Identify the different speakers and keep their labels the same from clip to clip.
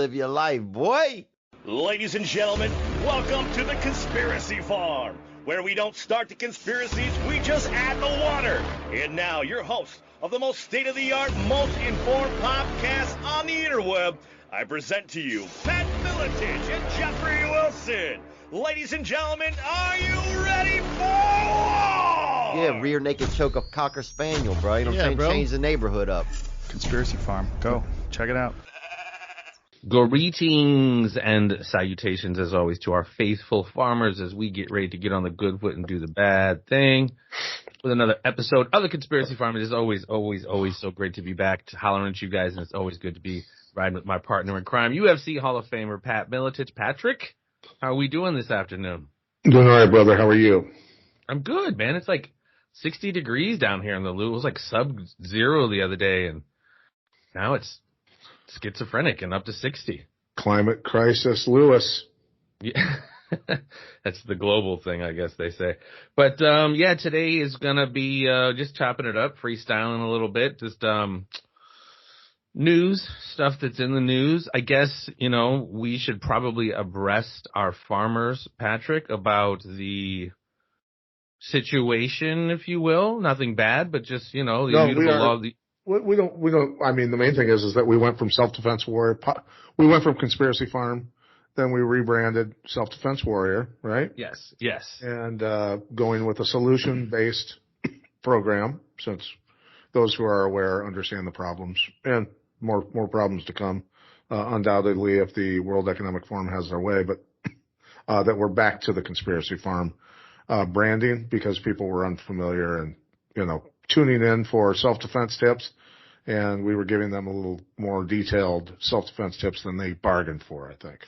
Speaker 1: Live your life, boy.
Speaker 2: Ladies and gentlemen, welcome to the Conspiracy Farm, where we don't start the conspiracies, we just add the water. And now, your host of the most state-of-the-art, most informed podcast on the interweb, I present to you Pat and Jeffrey Wilson. Ladies and gentlemen, are you ready for war?
Speaker 1: Yeah, rear naked choke a cocker spaniel, bro. You know what I'm saying?
Speaker 3: Bro.
Speaker 1: Change the neighborhood up.
Speaker 3: Conspiracy Farm. Go. Check it out.
Speaker 4: Greetings and salutations, as always, to our faithful farmers as we get ready to get on the good foot and do the bad thing with another episode of the Conspiracy Farm. It is always so great to be back to hollering at you guys, and it's always good to be riding with my partner in crime, UFC Hall of Famer Pat Miletich. Patrick, how are we doing this afternoon?
Speaker 5: Doing all right, brother. How are you?
Speaker 4: I'm good, man. It's like 60 degrees down here in the Lou. It was like sub-zero the other day, and now it's schizophrenic and up to 60.
Speaker 5: Climate crisis, Lewis.
Speaker 4: Yeah, that's the global thing, I guess they say. But, yeah, today is going to be just chopping it up, freestyling a little bit, just news, stuff that's in the news. I guess, we should probably abreast our farmers, Patrick, about the situation, if you will. Nothing bad, but just, the immutable law of the...
Speaker 5: We don't, I mean, the main thing is that we went from Self-Defense Warrior, we went from Conspiracy Farm, then we rebranded Self-Defense Warrior, right?
Speaker 4: Yes.
Speaker 5: And going with a solution-based program, since those who are aware understand the problems, and more problems to come, undoubtedly, if the World Economic Forum has their way, but that we're back to the Conspiracy Farm branding because people were unfamiliar and, tuning in for self-defense tips, and we were giving them a little more detailed self-defense tips than they bargained for, I think.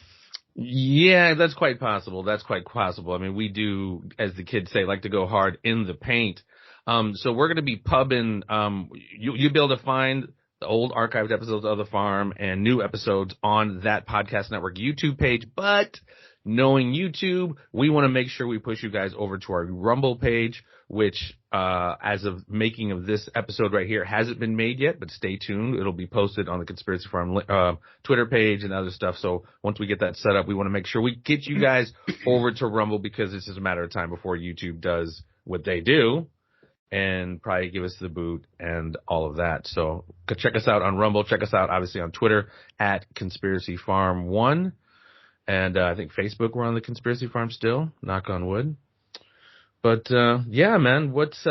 Speaker 4: Yeah, that's quite possible. I mean, we do, as the kids say, like to go hard in the paint. So we're going to be pubbing, you'll be able to find the old archived episodes of The Farm and new episodes on that podcast network YouTube page, but knowing YouTube, we want to make sure we push you guys over to our Rumble page, which, as of making of this episode right here, hasn't been made yet, but stay tuned. It'll be posted on the Conspiracy Farm Twitter page and other stuff. So once we get that set up, we want to make sure we get you guys over to Rumble because it's just a matter of time before YouTube does what they do and probably give us the boot and all of that. So check us out on Rumble. Check us out, obviously, on Twitter at Conspiracy Farm 1. And I think Facebook, we're on the Conspiracy Farm still, knock on wood. But, yeah, man, what's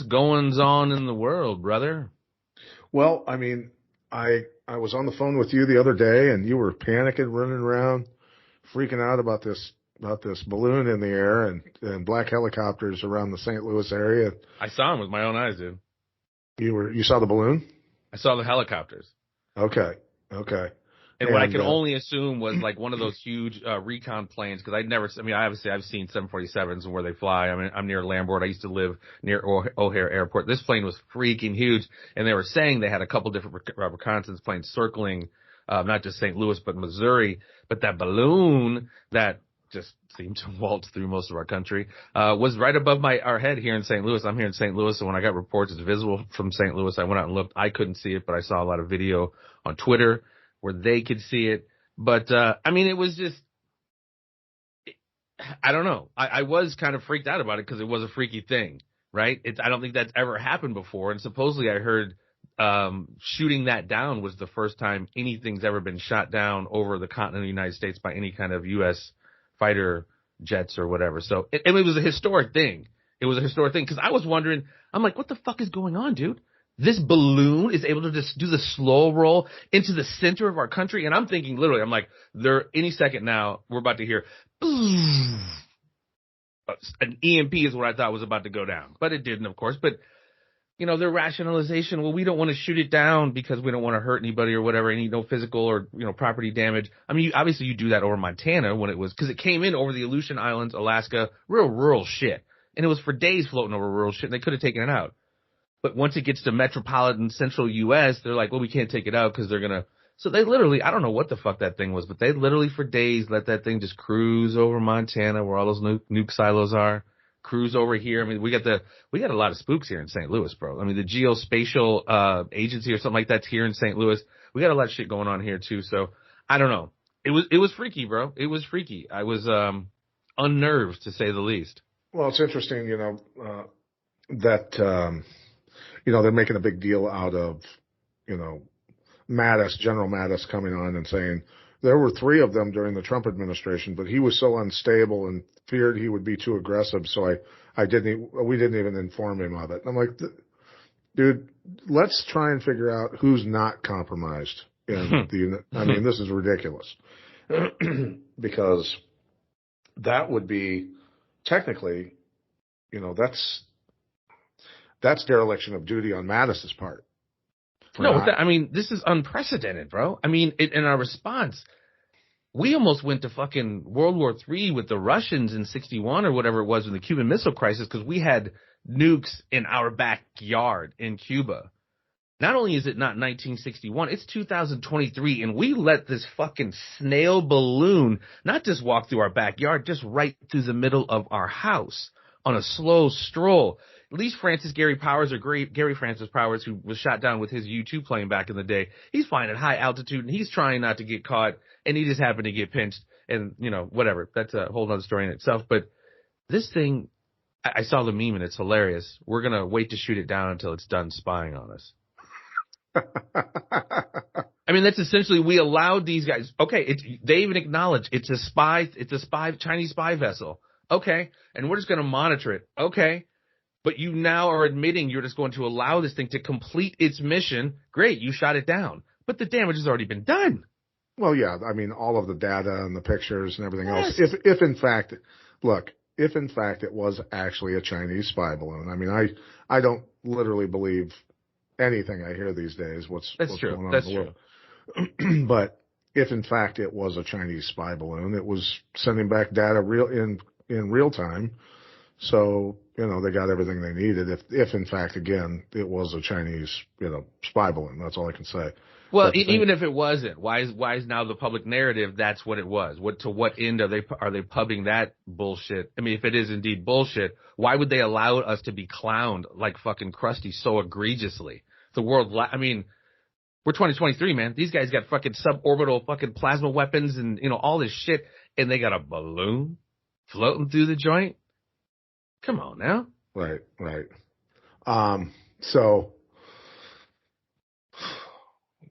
Speaker 4: goings on in the world, brother?
Speaker 5: Well, I mean, I was on the phone with you the other day, and you were panicking, running around, freaking out about this balloon in the air and black helicopters around the St. Louis area.
Speaker 4: I saw them with my own eyes, dude.
Speaker 5: You saw the balloon?
Speaker 4: I saw the helicopters.
Speaker 5: Okay.
Speaker 4: And what I can only assume was like one of those huge recon planes, because obviously I've seen 747s and where they fly. I mean, I'm near Lambert. I used to live near O'Hare Airport. This plane was freaking huge, and they were saying they had a couple different reconnaissance planes circling not just St. Louis but Missouri. But that balloon that just seemed to waltz through most of our country was right above our head here in St. Louis. I'm here in St. Louis, and when I got reports it's visible from St. Louis, I went out and looked. I couldn't see it, but I saw a lot of video on Twitter where they could see it. But, I mean, it was just, I don't know. I was kind of freaked out about it because it was a freaky thing, right? I don't think that's ever happened before. And supposedly I heard shooting that down was the first time anything's ever been shot down over the continent of the United States by any kind of U.S. fighter jets or whatever. So it was a historic thing. It was a historic thing because I was wondering, I'm like, what the fuck is going on, dude? This balloon is able to just do the slow roll into the center of our country. And I'm thinking literally, I'm like, any second now, we're about to hear an EMP is what I thought was about to go down. But it didn't, of course. But, their rationalization, well, we don't want to shoot it down because we don't want to hurt anybody or whatever, no physical or, property damage. I mean, obviously you do that over Montana when it was, because it came in over the Aleutian Islands, Alaska, real rural shit. And it was for days floating over rural shit, and they could have taken it out. But once it gets to metropolitan central U.S., they're like, well, we can't take it out because they're going to. So they literally, I don't know what the fuck that thing was, but they literally for days let that thing just cruise over Montana where all those nuke silos are, cruise over here. I mean, we got a lot of spooks here in St. Louis, bro. I mean, the geospatial agency or something like that's here in St. Louis. We got a lot of shit going on here too. So I don't know. It was freaky, bro. It was freaky. I was unnerved, to say the least.
Speaker 5: Well, it's interesting, that they're making a big deal out of, General Mattis coming on and saying there were 3 of them during the Trump administration, but he was so unstable and feared he would be too aggressive, so we didn't even inform him of it. And I'm like, dude, let's try and figure out who's not compromised in I mean, this is ridiculous. Because that would be technically, that's dereliction of duty on Mattis's part.
Speaker 4: No, this is unprecedented, bro. I mean, in our response, we almost went to fucking World War III with the Russians in 61 or whatever it was in the Cuban Missile Crisis, because we had nukes in our backyard in Cuba. Not only is it not 1961, it's 2023, and we let this fucking snail balloon not just walk through our backyard, just right through the middle of our house on a slow stroll. At least Gary Francis Powers, who was shot down with his U-2 plane back in the day, he's flying at high altitude, and he's trying not to get caught, and he just happened to get pinched, and, whatever. That's a whole other story in itself. But this thing, I saw the meme, and it's hilarious. We're going to wait to shoot it down until it's done spying on us. I mean, that's essentially, we allowed these guys. Okay, they even acknowledge it's a Chinese spy vessel. Okay, and we're just going to monitor it. Okay, but you now are admitting you're just going to allow this thing to complete its mission. Great, you shot it down, but the damage has already been done.
Speaker 5: Well, yeah, I mean, all of the data and the pictures and everything else. If in fact it was actually a Chinese spy balloon, I mean, I don't literally believe anything I hear these days. What's going on in the world. But if in fact it was a Chinese spy balloon, it was sending back data in real time. So, they got everything they needed. If in fact, again, it was a Chinese, spy balloon, that's all I can say.
Speaker 4: Well, even if it wasn't, why is now the public narrative that's what it was? To what end are they pubbing that bullshit? I mean, if it is indeed bullshit, why would they allow us to be clowned like fucking Krusty so egregiously? The world, I mean, we're 2023, man. These guys got fucking suborbital fucking plasma weapons and, all this shit, and they got a balloon floating through the joint. Come on now.
Speaker 5: Right. So,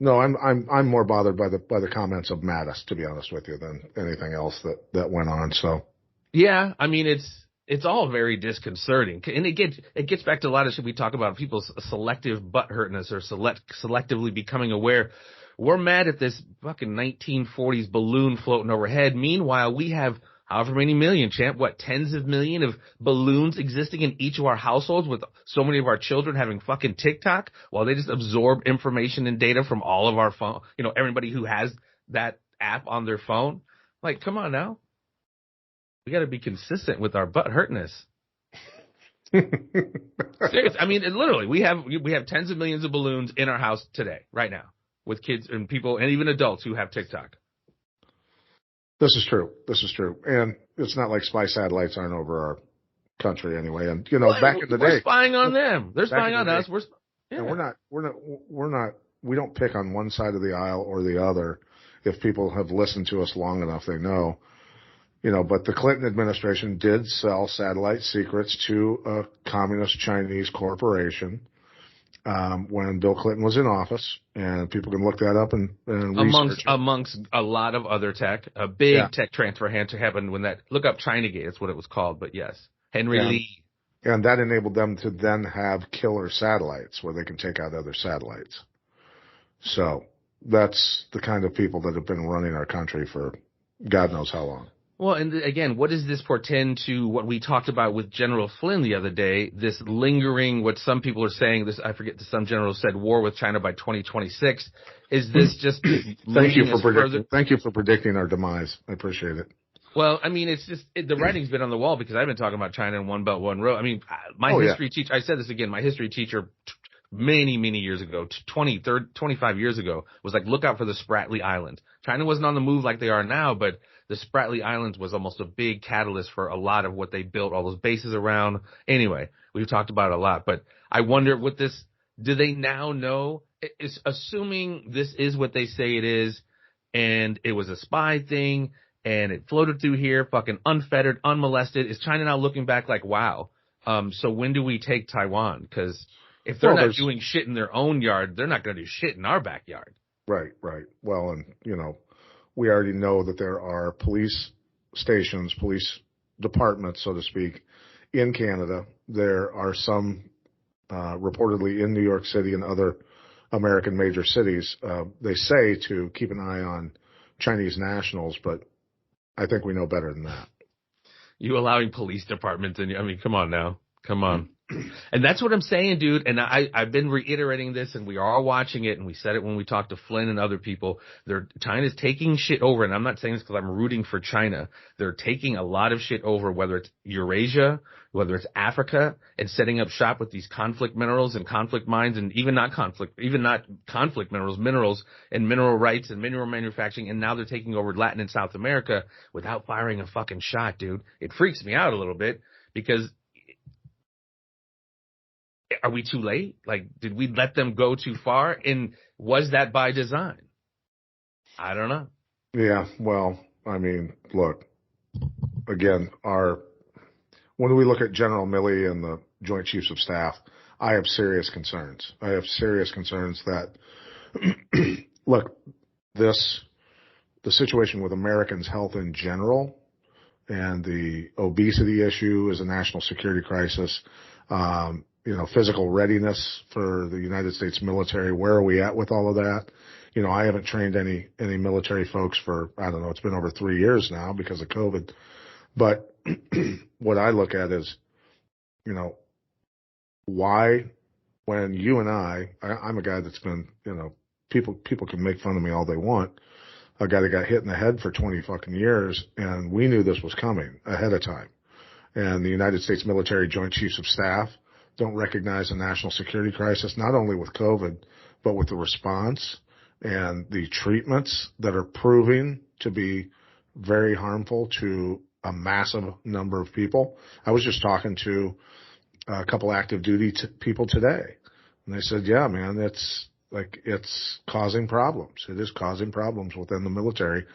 Speaker 5: no, I'm more bothered by the comments of Mattis, to be honest with you, than anything else that went on. So,
Speaker 4: yeah, I mean, it's all very disconcerting, and it gets back to a lot of shit we talk about, people's selective butthurtness or selectively becoming aware. We're mad at this fucking 1940s balloon floating overhead. Meanwhile, we have however many million, tens of million of balloons existing in each of our households, with so many of our children having fucking TikTok, while they just absorb information and data from all of our phone, everybody who has that app on their phone. Like, come on now. We got to be consistent with our butt hurtness. Seriously, I mean, literally, we have tens of millions of balloons in our house today, right now, with kids and people and even adults who have TikTok.
Speaker 5: This is true. And it's not like spy satellites aren't over our country anyway. And, back in the day,
Speaker 4: we're spying on them. They're spying on us.
Speaker 5: And we don't pick on one side of the aisle or the other. If people have listened to us long enough, they know. But the Clinton administration did sell satellite secrets to a communist Chinese corporation when Bill Clinton was in office, and people can look that up and research
Speaker 4: amongst a lot of other tech. A big tech transfer happened when look up Chinagate. That's what it was called. But yes, Henry Lee.
Speaker 5: And that enabled them to then have killer satellites where they can take out other satellites. So that's the kind of people that have been running our country for God knows how long.
Speaker 4: Well, and again, what does this portend to what we talked about with General Flynn the other day? This lingering, what some people are saying, I forget, some general said war with China by 2026. Is this just
Speaker 5: Thank you for predicting our demise. I appreciate it.
Speaker 4: Well, I mean, it's just the writing's been on the wall, because I've been talking about China in One Belt, One Road. I mean, my history teacher, I said this again, my history teacher many years ago, 25 years ago, was like, look out for the Spratly Island. China wasn't on the move like they are now, but the Spratly Islands was almost a big catalyst for a lot of what they built all those bases around. Anyway, we've talked about it a lot, but I wonder with this, do they now know, assuming this is what they say it is, and it was a spy thing, and it floated through here, fucking unfettered, unmolested. Is China now looking back like, wow? So when do we take Taiwan? Because if they're not doing shit in their own yard, they're not going to do shit in our backyard.
Speaker 5: Right. Well, and, we already know that there are police stations, police departments, so to speak, in Canada. There are some reportedly in New York City and other American major cities. They say to keep an eye on Chinese nationals, but I think we know better than that.
Speaker 4: You allowing police departments in? I mean, come on now. Come on. And that's what I'm saying, dude. And I've been reiterating this, and we are all watching it, and we said it when we talked to Flynn and other people. China's taking shit over, and I'm not saying this because I'm rooting for China. They're taking a lot of shit over, whether it's Eurasia, whether it's Africa, and setting up shop with these conflict minerals and conflict mines, and even not conflict minerals and mineral rights and mineral manufacturing. And now they're taking over Latin and South America without firing a fucking shot, dude. It freaks me out a little bit because. Are we too late? Like, did we let them go too far? And was that by design? I don't know.
Speaker 5: Yeah, well, I mean, look, again, when we look at General Milley and the Joint Chiefs of Staff, I have serious concerns. That, look, the situation with Americans' health in general and the obesity issue is a national security crisis. Physical readiness for the United States military. Where are we at with all of that? I haven't trained any military folks for, I don't know, it's been over 3 years now because of COVID. But what I look at is, why, when you and I'm a guy that's been, people can make fun of me all they want. A guy that got hit in the head for 20 fucking years, and we knew this was coming ahead of time. And the United States military Joint Chiefs of Staff don't recognize a national security crisis, not only with COVID, but with the response and the treatments that are proving to be very harmful to a massive number of people. I was just talking to a couple active duty people today, and they said, yeah, man, it's causing problems. It is causing problems within the military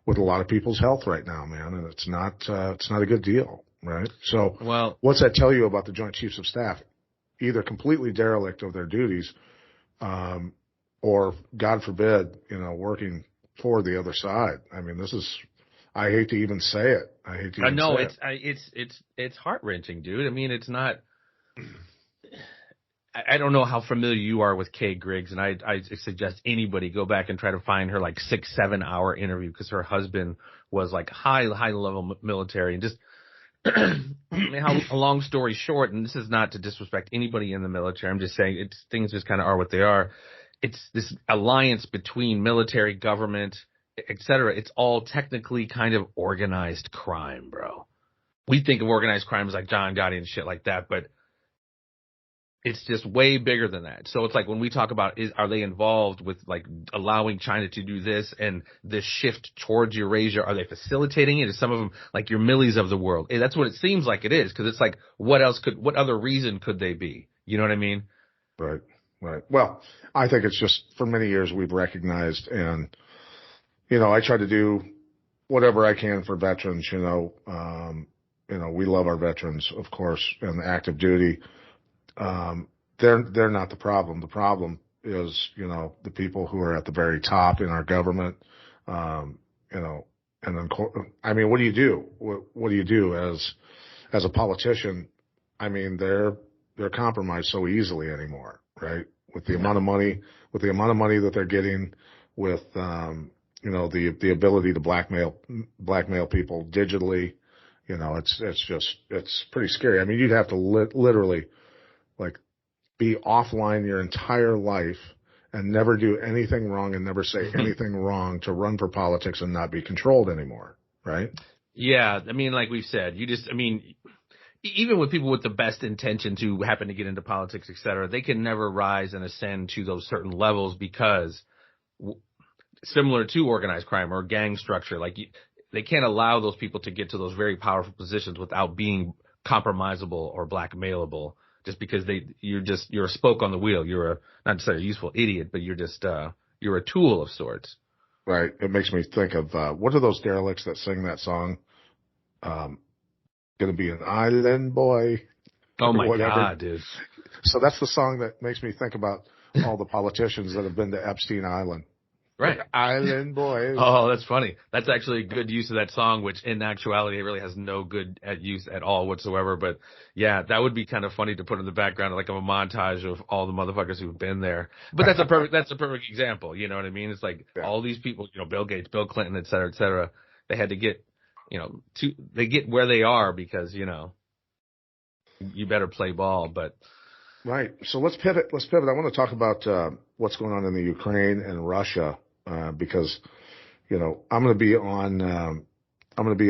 Speaker 5: with a lot of people's health right now, man, and it's not a good deal, right? So,
Speaker 4: well,
Speaker 5: what's that tell you about the Joint Chiefs of Staff? Either completely derelict of their duties, or God forbid, working for the other side. I mean, I hate to even say it.
Speaker 4: It's heart-wrenching, dude. I mean, it's not, I don't know how familiar you are with Kay Griggs, and I suggest anybody go back and try to find her 6-7 hour interview, because her husband was high level military, and just, I mean, a long story short, and this is not to disrespect anybody in the military, I'm just saying things just kind of are what they are. It's this alliance between military, government, et cetera. It's all technically kind of organized crime, bro. We think of organized crime as like John Gotti and shit like that, but it's just way bigger than that. So it's like when we talk about are they involved with allowing China to do this and this shift towards Eurasia? Are they facilitating it? Is some of them like your Millies of the world? That's what it seems like it is, because it's like what other reason could they be? You know what I mean?
Speaker 5: Right. Well, I think it's just for many years we've recognized, and I try to do whatever I can for veterans. We love our veterans, of course, and the active duty. They're not the problem. The problem is, the people who are at the very top in our government, and then, I mean, what do you do? What do you do as a politician? I mean, they're compromised so easily anymore, right? With the amount of money that they're getting, with, the ability to blackmail people digitally, it's pretty scary. I mean, you'd have to literally be offline your entire life and never do anything wrong and never say anything wrong to run for politics and not be controlled anymore, right?
Speaker 4: Yeah, I mean, like we've said, even with people with the best intentions who happen to get into politics, et cetera, they can never rise and ascend to those certain levels because similar to organized crime or gang structure, they can't allow those people to get to those very powerful positions without being compromisable or blackmailable. Just because you're a spoke on the wheel. You're not necessarily a useful idiot, but you're just, you're a tool of sorts.
Speaker 5: Right. It makes me think of what are those derelicts that sing that song? Gonna be an island boy.
Speaker 4: Oh
Speaker 5: Or
Speaker 4: my
Speaker 5: whatever.
Speaker 4: God, dude.
Speaker 5: So that's the song that makes me think about all the politicians that have been to Epstein Island.
Speaker 4: Right.
Speaker 5: Island boys.
Speaker 4: Oh, that's funny. That's actually a good use of that song, which in actuality it really has no good use at all whatsoever. But yeah, that would be kind of funny to put in the background, like a montage of all the motherfuckers who've been there. But that's a perfect example. You know what I mean? It's like all these people, Bill Gates, Bill Clinton, et cetera, they had to get, they get where they are because, you better play ball, but.
Speaker 5: Right. So let's pivot. I want to talk about what's going on in the Ukraine and Russia because I'm going to be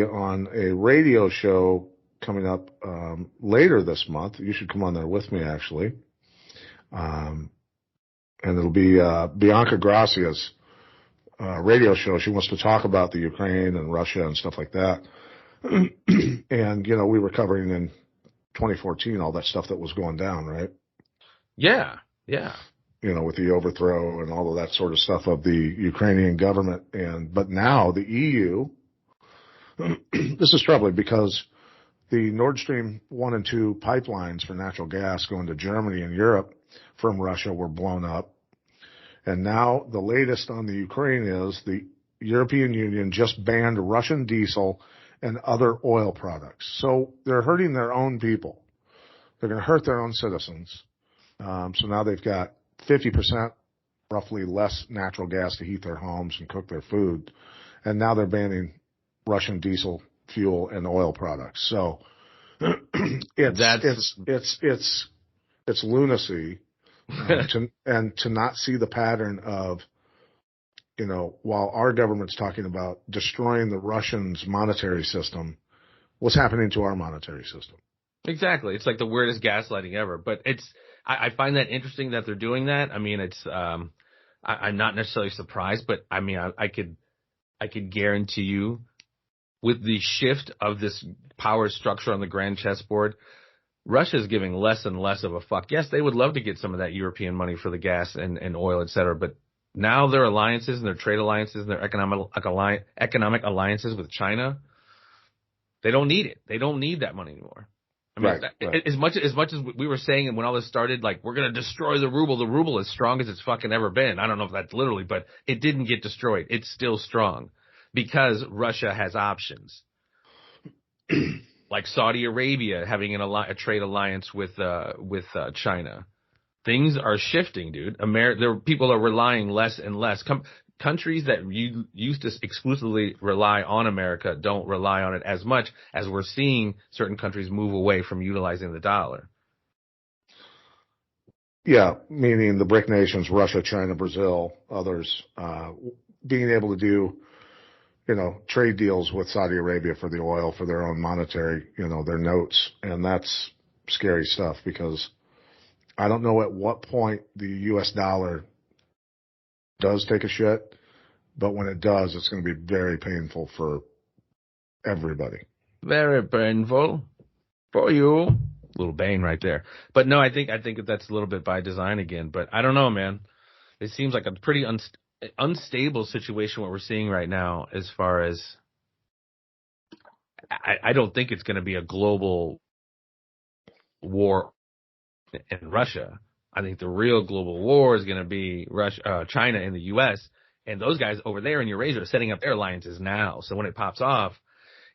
Speaker 5: on a radio show coming up later this month. You should come on there with me actually, and it'll be Bianca Gracia's radio show. She wants to talk about the Ukraine and Russia and stuff like that. And we were covering in 2014 all that stuff that was going down, right?
Speaker 4: Yeah, yeah.
Speaker 5: With the overthrow and all of that sort of stuff of the Ukrainian government. But now the EU, this is troubling because the Nord Stream 1 and 2 pipelines for natural gas going to Germany and Europe from Russia were blown up. And now the latest on the Ukraine is the European Union just banned Russian diesel and other oil products. So they're hurting their own people. They're going to hurt their own citizens. So now they've got 50% roughly less natural gas to heat their homes and cook their food. And now they're banning Russian diesel fuel and oil products. So it's lunacy to not see the pattern of, while our government's talking about destroying the Russians' monetary system, what's happening to our monetary system.
Speaker 4: Exactly. It's like the weirdest gaslighting ever, but I find that interesting that they're doing that. I mean, I'm not necessarily surprised, but I mean, I could guarantee you with the shift of this power structure on the grand chessboard, Russia's giving less and less of a fuck. Yes, they would love to get some of that European money for the gas and oil, et cetera, but now their alliances and their trade alliances and their economic alliances with China, they don't need it. They don't need that money anymore. I mean, right. As much as we were saying when all this started, like, we're going to destroy the ruble. The ruble is strong as it's fucking ever been. I don't know if that's literally, but it didn't get destroyed. It's still strong because Russia has options. Like Saudi Arabia having a trade alliance with China. Things are shifting, dude. People are relying less and less. Countries that used to exclusively rely on America don't rely on it as much as we're seeing certain countries move away from utilizing the dollar.
Speaker 5: Yeah, meaning the BRIC nations, Russia, China, Brazil, others, being able to do, trade deals with Saudi Arabia for the oil for their own monetary, their notes. And that's scary stuff because I don't know at what point the U.S. dollar does take a shit, but when it does, it's going to be very painful for everybody.
Speaker 4: Very painful for you. Little Bane right there. But no, I think that's a little bit by design again. But I don't know, man. It seems like a pretty unstable situation what we're seeing right now as far as I don't think it's going to be a global war in Russia. I think the real global war is going to be China and the U.S., and those guys over there in Eurasia are setting up their alliances now. So when it pops off,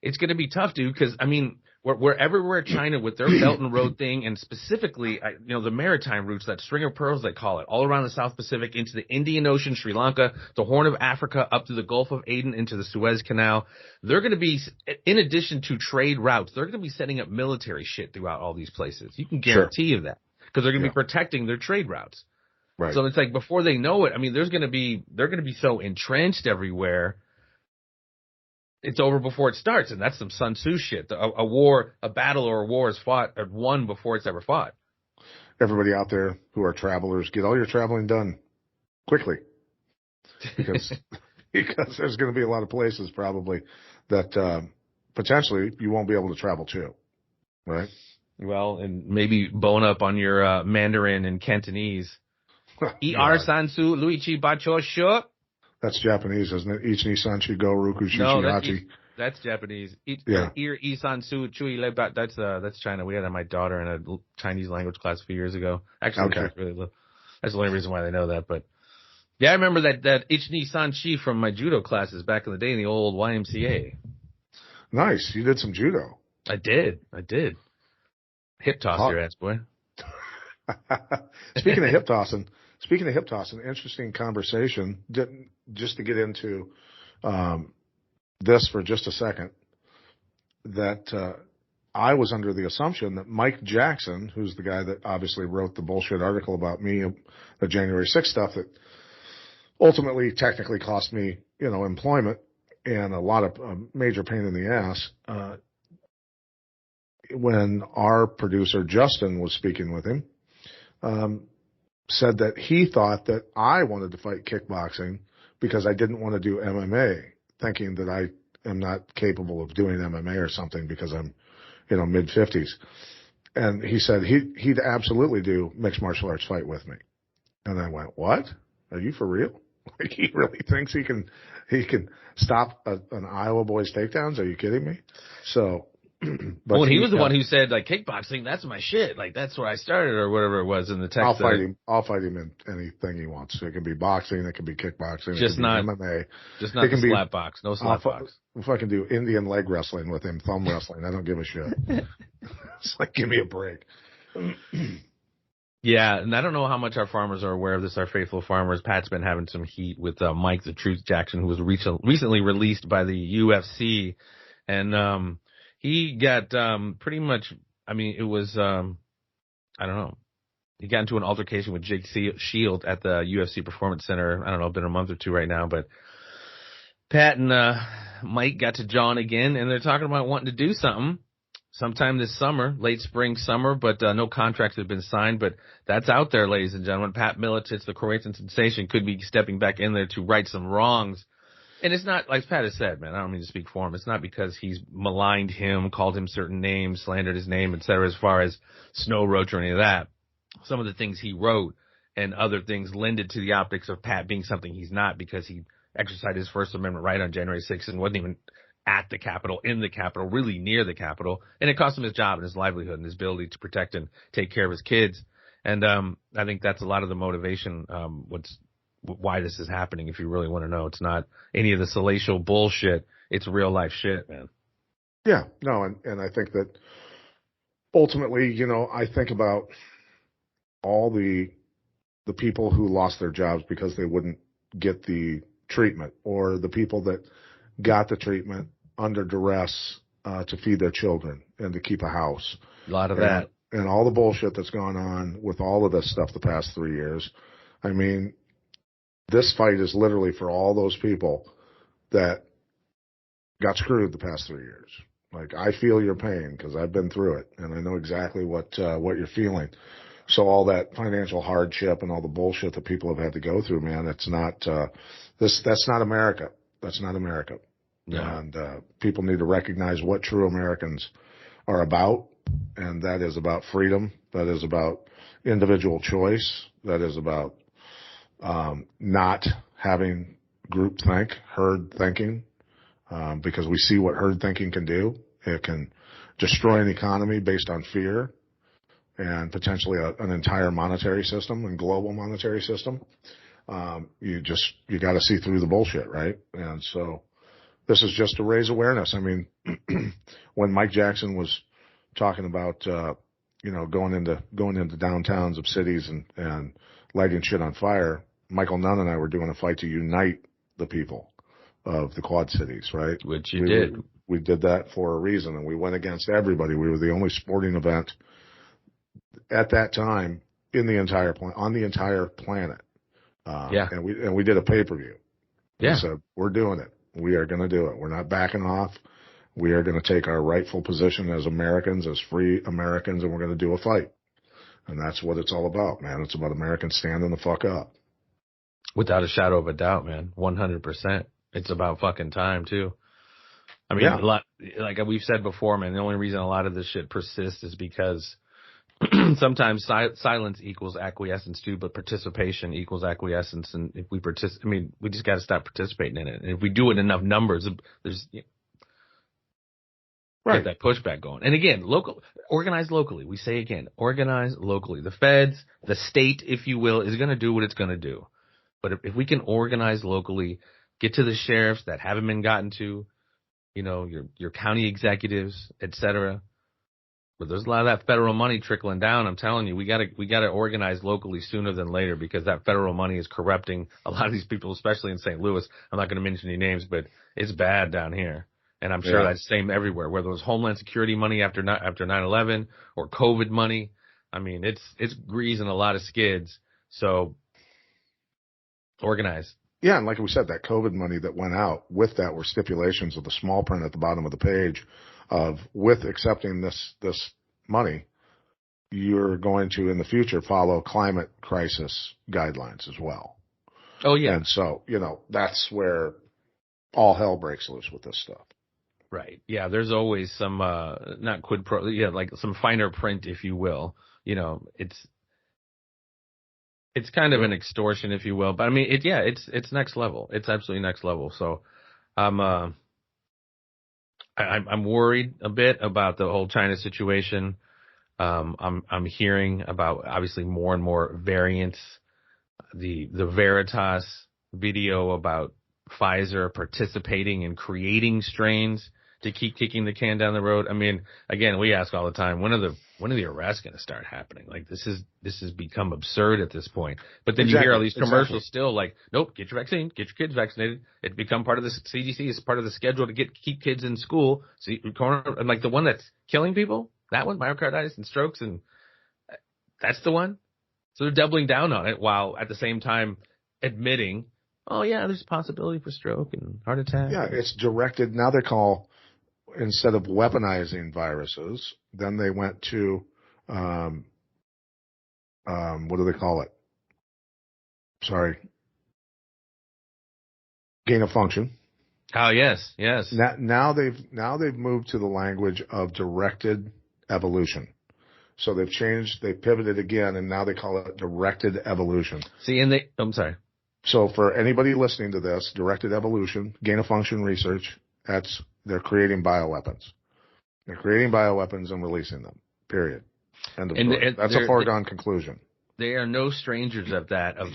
Speaker 4: it's going to be tough, dude, because, I mean, wherever China with their Belt and Road thing, and specifically, the maritime routes, that string of pearls they call it, all around the South Pacific, into the Indian Ocean, Sri Lanka, the Horn of Africa, up to the Gulf of Aden, into the Suez Canal. They're going to be, in addition to trade routes, they're going to be setting up military shit throughout all these places. You can guarantee you that. Because they're going to be protecting their trade routes. Right. So it's like before they know it, I mean, they're going to be so entrenched everywhere. It's over before it starts, and that's some Sun Tzu shit. A battle or a war is won before it's ever fought.
Speaker 5: Everybody out there who are travelers, get all your traveling done quickly, because there's going to be a lot of places probably that potentially you won't be able to travel to, right?
Speaker 4: Well, and maybe bone up on your Mandarin and Cantonese. Er Sansu Luigi Bacho Shu.
Speaker 5: That's Japanese, isn't it? Ichi Sanchi Go Ruku
Speaker 4: No,
Speaker 5: Shishihachi.
Speaker 4: that's Japanese.
Speaker 5: Yeah.
Speaker 4: Isan Su Chui Le Ba. That's China. We had my daughter in a Chinese language class a few years ago. Actually,
Speaker 5: Okay.
Speaker 4: that's the only reason why they know that. But yeah, I remember that Ichi Sanchi from my judo classes back in the day in the old YMCA.
Speaker 5: Nice. You did some judo.
Speaker 4: I did. Hip toss your ass, boy.
Speaker 5: Speaking of hip tossing, interesting conversation. Just to get into this for just a second, that I was under the assumption that Mike Jackson, who's the guy that obviously wrote the bullshit article about me, the January 6th stuff that ultimately technically cost me, employment and a lot of major pain in the ass. When our producer Justin was speaking with him, said that he thought that I wanted to fight kickboxing because I didn't want to do MMA, thinking that I am not capable of doing MMA or something because I'm, mid-50s. And he said he'd absolutely do mixed martial arts fight with me. And I went, what? Are you for real? Like, he really thinks he can stop an Iowa boy's takedowns? Are you kidding me? So,
Speaker 4: but he was the one who said, like, kickboxing, that's my shit. Like, that's where I started, or whatever it was in the text.
Speaker 5: I'll fight him in anything he wants. It can be boxing, it can be kickboxing,
Speaker 4: just
Speaker 5: it can
Speaker 4: not
Speaker 5: be MMA.
Speaker 4: Just not the slap box. No slap box.
Speaker 5: If I can do Indian leg wrestling with him, thumb wrestling, I don't give a shit. It's like, give me a break.
Speaker 4: Yeah, and I don't know how much our farmers are aware of this, our faithful farmers. Pat's been having some heat with Mike the Truth Jackson, who was recently released by the UFC. And he got pretty much, it was, I don't know. He got into an altercation with Jake Shield at the UFC Performance Center. I don't know, been a month or two right now. But Pat and Mike got to jawing again, and they're talking about wanting to do something sometime this summer, late spring, summer, but no contracts have been signed. But that's out there, ladies and gentlemen. Pat Miletich, the Croatian sensation, could be stepping back in there to right some wrongs. And it's not, like Pat has said, man, I don't mean to speak for him. It's not because he's maligned him, called him certain names, slandered his name, et cetera, as far as Snow Roach or any of that. Some of the things he wrote and other things lended to the optics of Pat being something he's not, because he exercised his First Amendment right on January 6th and wasn't even at the Capitol, in the Capitol, really near the Capitol. And it cost him his job and his livelihood and his ability to protect and take care of his kids. And I think that's a lot of the motivation, why this is happening, if you really want to know. It's not any of the salacial bullshit. It's real life shit, man.
Speaker 5: Yeah, no, and I think that ultimately, I think about all the people who lost their jobs because they wouldn't get the treatment, or the people that got the treatment under duress to feed their children and to keep a house.
Speaker 4: A lot of that.
Speaker 5: And all the bullshit that's gone on with all of this stuff the past 3 years. I mean, this fight is literally for all those people that got screwed the past 3 years. Like, I feel your pain because I've been through it, and I know exactly what you're feeling. So all that financial hardship and all the bullshit that people have had to go through, man, it's not that's not America. That's not America. Yeah. And people need to recognize what true Americans are about, and that is about freedom. That is about individual choice. That is about not having groupthink, herd thinking, because we see what herd thinking can do. It can destroy an economy based on fear, and potentially an entire monetary system and global monetary system. You got to see through the bullshit, right? And so this is just to raise awareness. I mean, when Mike Jackson was talking about, going into downtowns of cities and lighting shit on fire, Michael Nunn and I were doing a fight to unite the people of the Quad Cities, right?
Speaker 4: Which you did.
Speaker 5: We did that for a reason, and we went against everybody. We were the only sporting event at that time on the entire planet. And we did a pay-per-view.
Speaker 4: Yeah.
Speaker 5: We said, we're doing it. We are going to do it. We're not backing off. We are going to take our rightful position as Americans, as free Americans, and we're going to do a fight. And that's what it's all about, man. It's about Americans standing the fuck up.
Speaker 4: Without a shadow of a doubt, man. 100%. It's about fucking time, too. I mean, a lot, like we've said before, man, the only reason a lot of this shit persists is because sometimes silence equals acquiescence too, but participation equals acquiescence. And if we we just got to stop participating in it. And if we do it in enough numbers, there's get that pushback going. And again, organize locally. We say again, organize locally. The feds, the state, if you will, is going to do what it's going to do. But if we can organize locally, get to the sheriffs that haven't been gotten to, your county executives, et cetera. But there's a lot of that federal money trickling down. I'm telling you, we gotta organize locally sooner than later, because that federal money is corrupting a lot of these people, especially in St. Louis. I'm not going to mention any names, but it's bad down here. And I'm sure that's the same everywhere, whether it was Homeland Security money after 9/11 or COVID money. I mean, it's greasing a lot of skids. So organize.
Speaker 5: Yeah, and like we said, that COVID money that went out, with that were stipulations of the small print at the bottom of the page of, with accepting this money, you're going to in the future follow climate crisis guidelines as well.
Speaker 4: Oh yeah.
Speaker 5: And so, that's where all hell breaks loose with this stuff.
Speaker 4: Right. Yeah, there's always some not quid pro, like some finer print, if you will. It's kind of an extortion, if you will. But I mean, it's next level. It's absolutely next level. So I'm worried a bit about the whole China situation. I'm hearing about obviously more and more variants. The Veritas video about Pfizer participating in creating strains to keep kicking the can down the road. I mean, again, we ask all the time, when are the arrests going to start happening? Like, this has become absurd at this point. But then you hear all these commercials still like, nope, get your vaccine, get your kids vaccinated. It's become part of the CDC. It's part of the schedule to keep kids in school. So and like the one that's killing people, that one, myocarditis and strokes, and that's the one. So they're doubling down on it while at the same time admitting, oh yeah, there's a possibility for stroke and heart attack.
Speaker 5: Yeah, it's directed. Now they call, instead of weaponizing viruses, then they went to, what do they call it? Sorry. Gain of function.
Speaker 4: Oh, yes.
Speaker 5: Now they've moved to the language of directed evolution. So they've pivoted again, and now they call it directed evolution.
Speaker 4: See, I'm sorry.
Speaker 5: So for anybody listening to this, directed evolution, gain of function research, they're creating bioweapons. They're creating bioweapons and releasing them, period. End of story. That's a foregone conclusion.
Speaker 4: They are no strangers of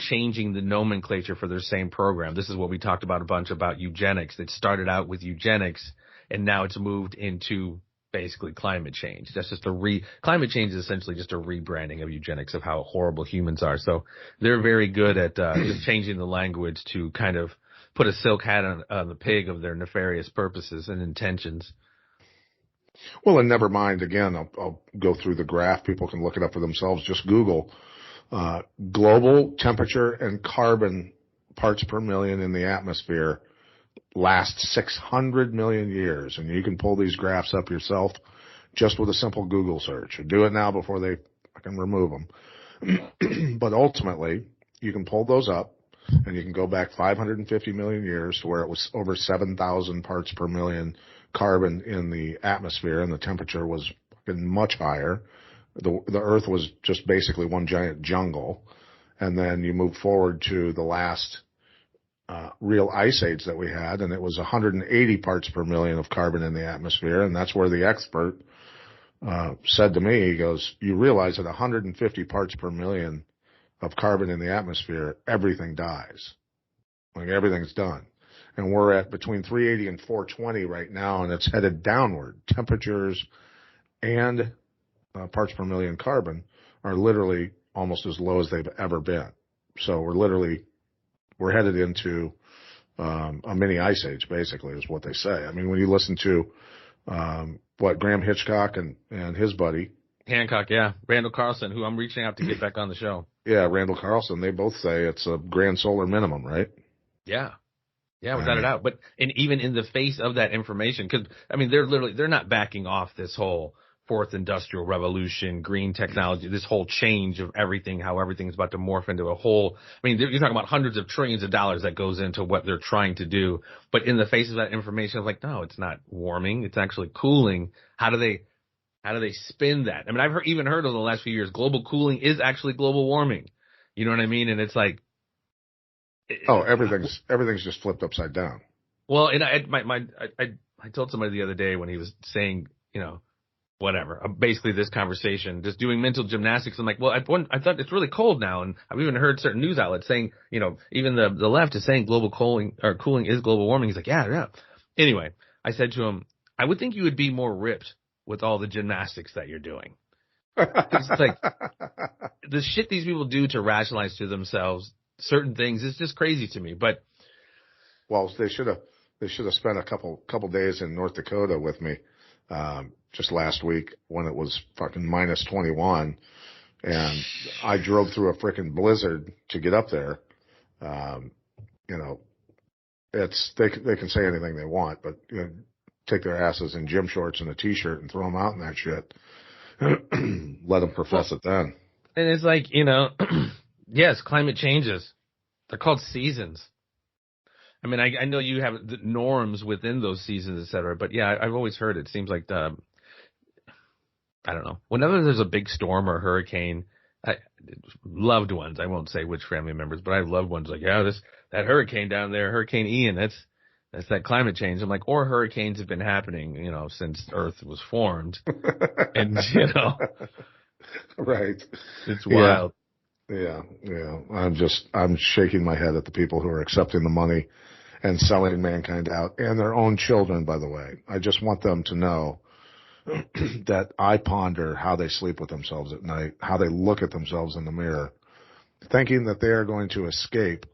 Speaker 4: changing the nomenclature for their same program. This is what we talked about a bunch about eugenics. It started out with eugenics, and now it's moved into basically climate change. That's just climate change is essentially just a rebranding of eugenics, of how horrible humans are. So they're very good at just changing the language to kind of put a silk hat on the pig of their nefarious purposes and intentions.
Speaker 5: Well, and never mind, again, I'll go through the graph. People can look it up for themselves. Just Google global temperature and carbon parts per million in the atmosphere last 600 million years. And you can pull these graphs up yourself just with a simple Google search. Do it now before they fucking remove them. But ultimately, you can pull those up, and you can go back 550 million years to where it was over 7,000 parts per million carbon in the atmosphere, and the temperature was fucking much higher. The Earth was just basically one giant jungle. And then you move forward to the last real ice age that we had, and it was 180 parts per million of carbon in the atmosphere. And that's where the expert said to me, he goes, you realize at 150 parts per million of carbon in the atmosphere, everything dies. Like, everything's done. And we're at between 380 and 420 right now, and it's headed downward. Temperatures and parts per million carbon are literally almost as low as they've ever been. So we're headed into a mini ice age, basically, is what they say. I mean, when you listen to Graham Hitchcock and his buddy
Speaker 4: Hancock, yeah, Randall Carlson, who I'm reaching out to get back on the show.
Speaker 5: Yeah, Randall Carlson. They both say it's a grand solar minimum, right?
Speaker 4: Yeah, without a doubt. But even in the face of that information, because I mean, they're not backing off this whole fourth industrial revolution, green technology, this whole change of everything, how everything's about to morph into a whole. I mean, you're talking about hundreds of trillions of dollars that goes into what they're trying to do. But in the face of that information, it's like, no, it's not warming. It's actually cooling. How do they How do they spin that? I mean, I've even heard over the last few years, global cooling is actually global warming. You know what I mean? And it's like,
Speaker 5: everything's just flipped upside down.
Speaker 4: well, and I told somebody the other day when he was saying, whatever, basically this conversation, just doing mental gymnastics. I'm like, well, I thought it's really cold now. And I've even heard certain news outlets saying, even the left is saying global cooling is global warming. He's like, yeah. Anyway, I said to him, I would think you would be more ripped with all the gymnastics that you're doing. It's like the shit these people do to rationalize to themselves certain things is just crazy to me. But
Speaker 5: well, they should have spent a couple days in North Dakota with me just last week when it was fucking minus 21, and I drove through a freaking blizzard to get up there. They can say anything they want, but take their asses in gym shorts and a t-shirt and throw them out in that shit. Let them profess it then.
Speaker 4: And it's like, yes, climate changes. They're called seasons. I mean, I know you have the norms within those seasons, et cetera, but yeah, I've always heard it seems like I don't know. Whenever there's a big storm or hurricane, loved ones, I won't say which family members, but I have loved ones like, yeah, that hurricane down there, Hurricane Ian, that's that climate change. I'm like, or hurricanes have been happening, since Earth was formed. And,
Speaker 5: right.
Speaker 4: It's wild.
Speaker 5: Yeah. I'm shaking my head at the people who are accepting the money and selling mankind out, and their own children, by the way. I just want them to know that I ponder how they sleep with themselves at night, how they look at themselves in the mirror, thinking that they are going to escape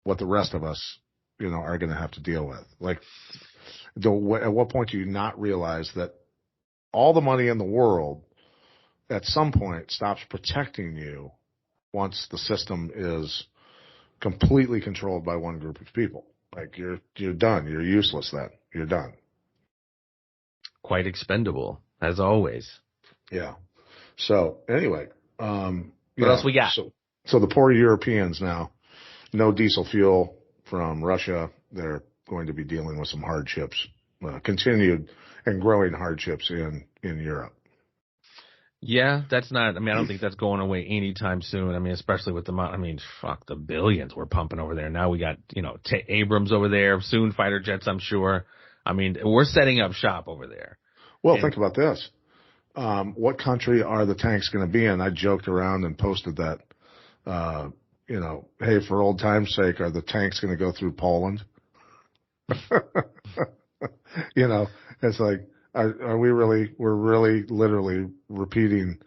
Speaker 5: what the rest of us, are going to have to deal with. Like, at what point do you not realize that all the money in the world at some point stops protecting you once the system is completely controlled by one group of people? Like, you're done. You're useless then. You're done.
Speaker 4: Quite expendable, as always.
Speaker 5: Yeah. So, anyway.
Speaker 4: What else we got?
Speaker 5: So the poor Europeans now, no diesel fuel from Russia. They're going to be dealing with some hardships, continued and growing hardships in Europe.
Speaker 4: Yeah, that's not, I don't think that's going away anytime soon. Especially with the billions we're pumping over there. Now we got, Abrams over there, soon fighter jets, I'm sure. We're setting up shop over there.
Speaker 5: Well, think about this. What country are the tanks going to be in? I joked around and posted that, hey, for old time's sake, are the tanks going to go through Poland? It's like, are we really, we're really literally repeating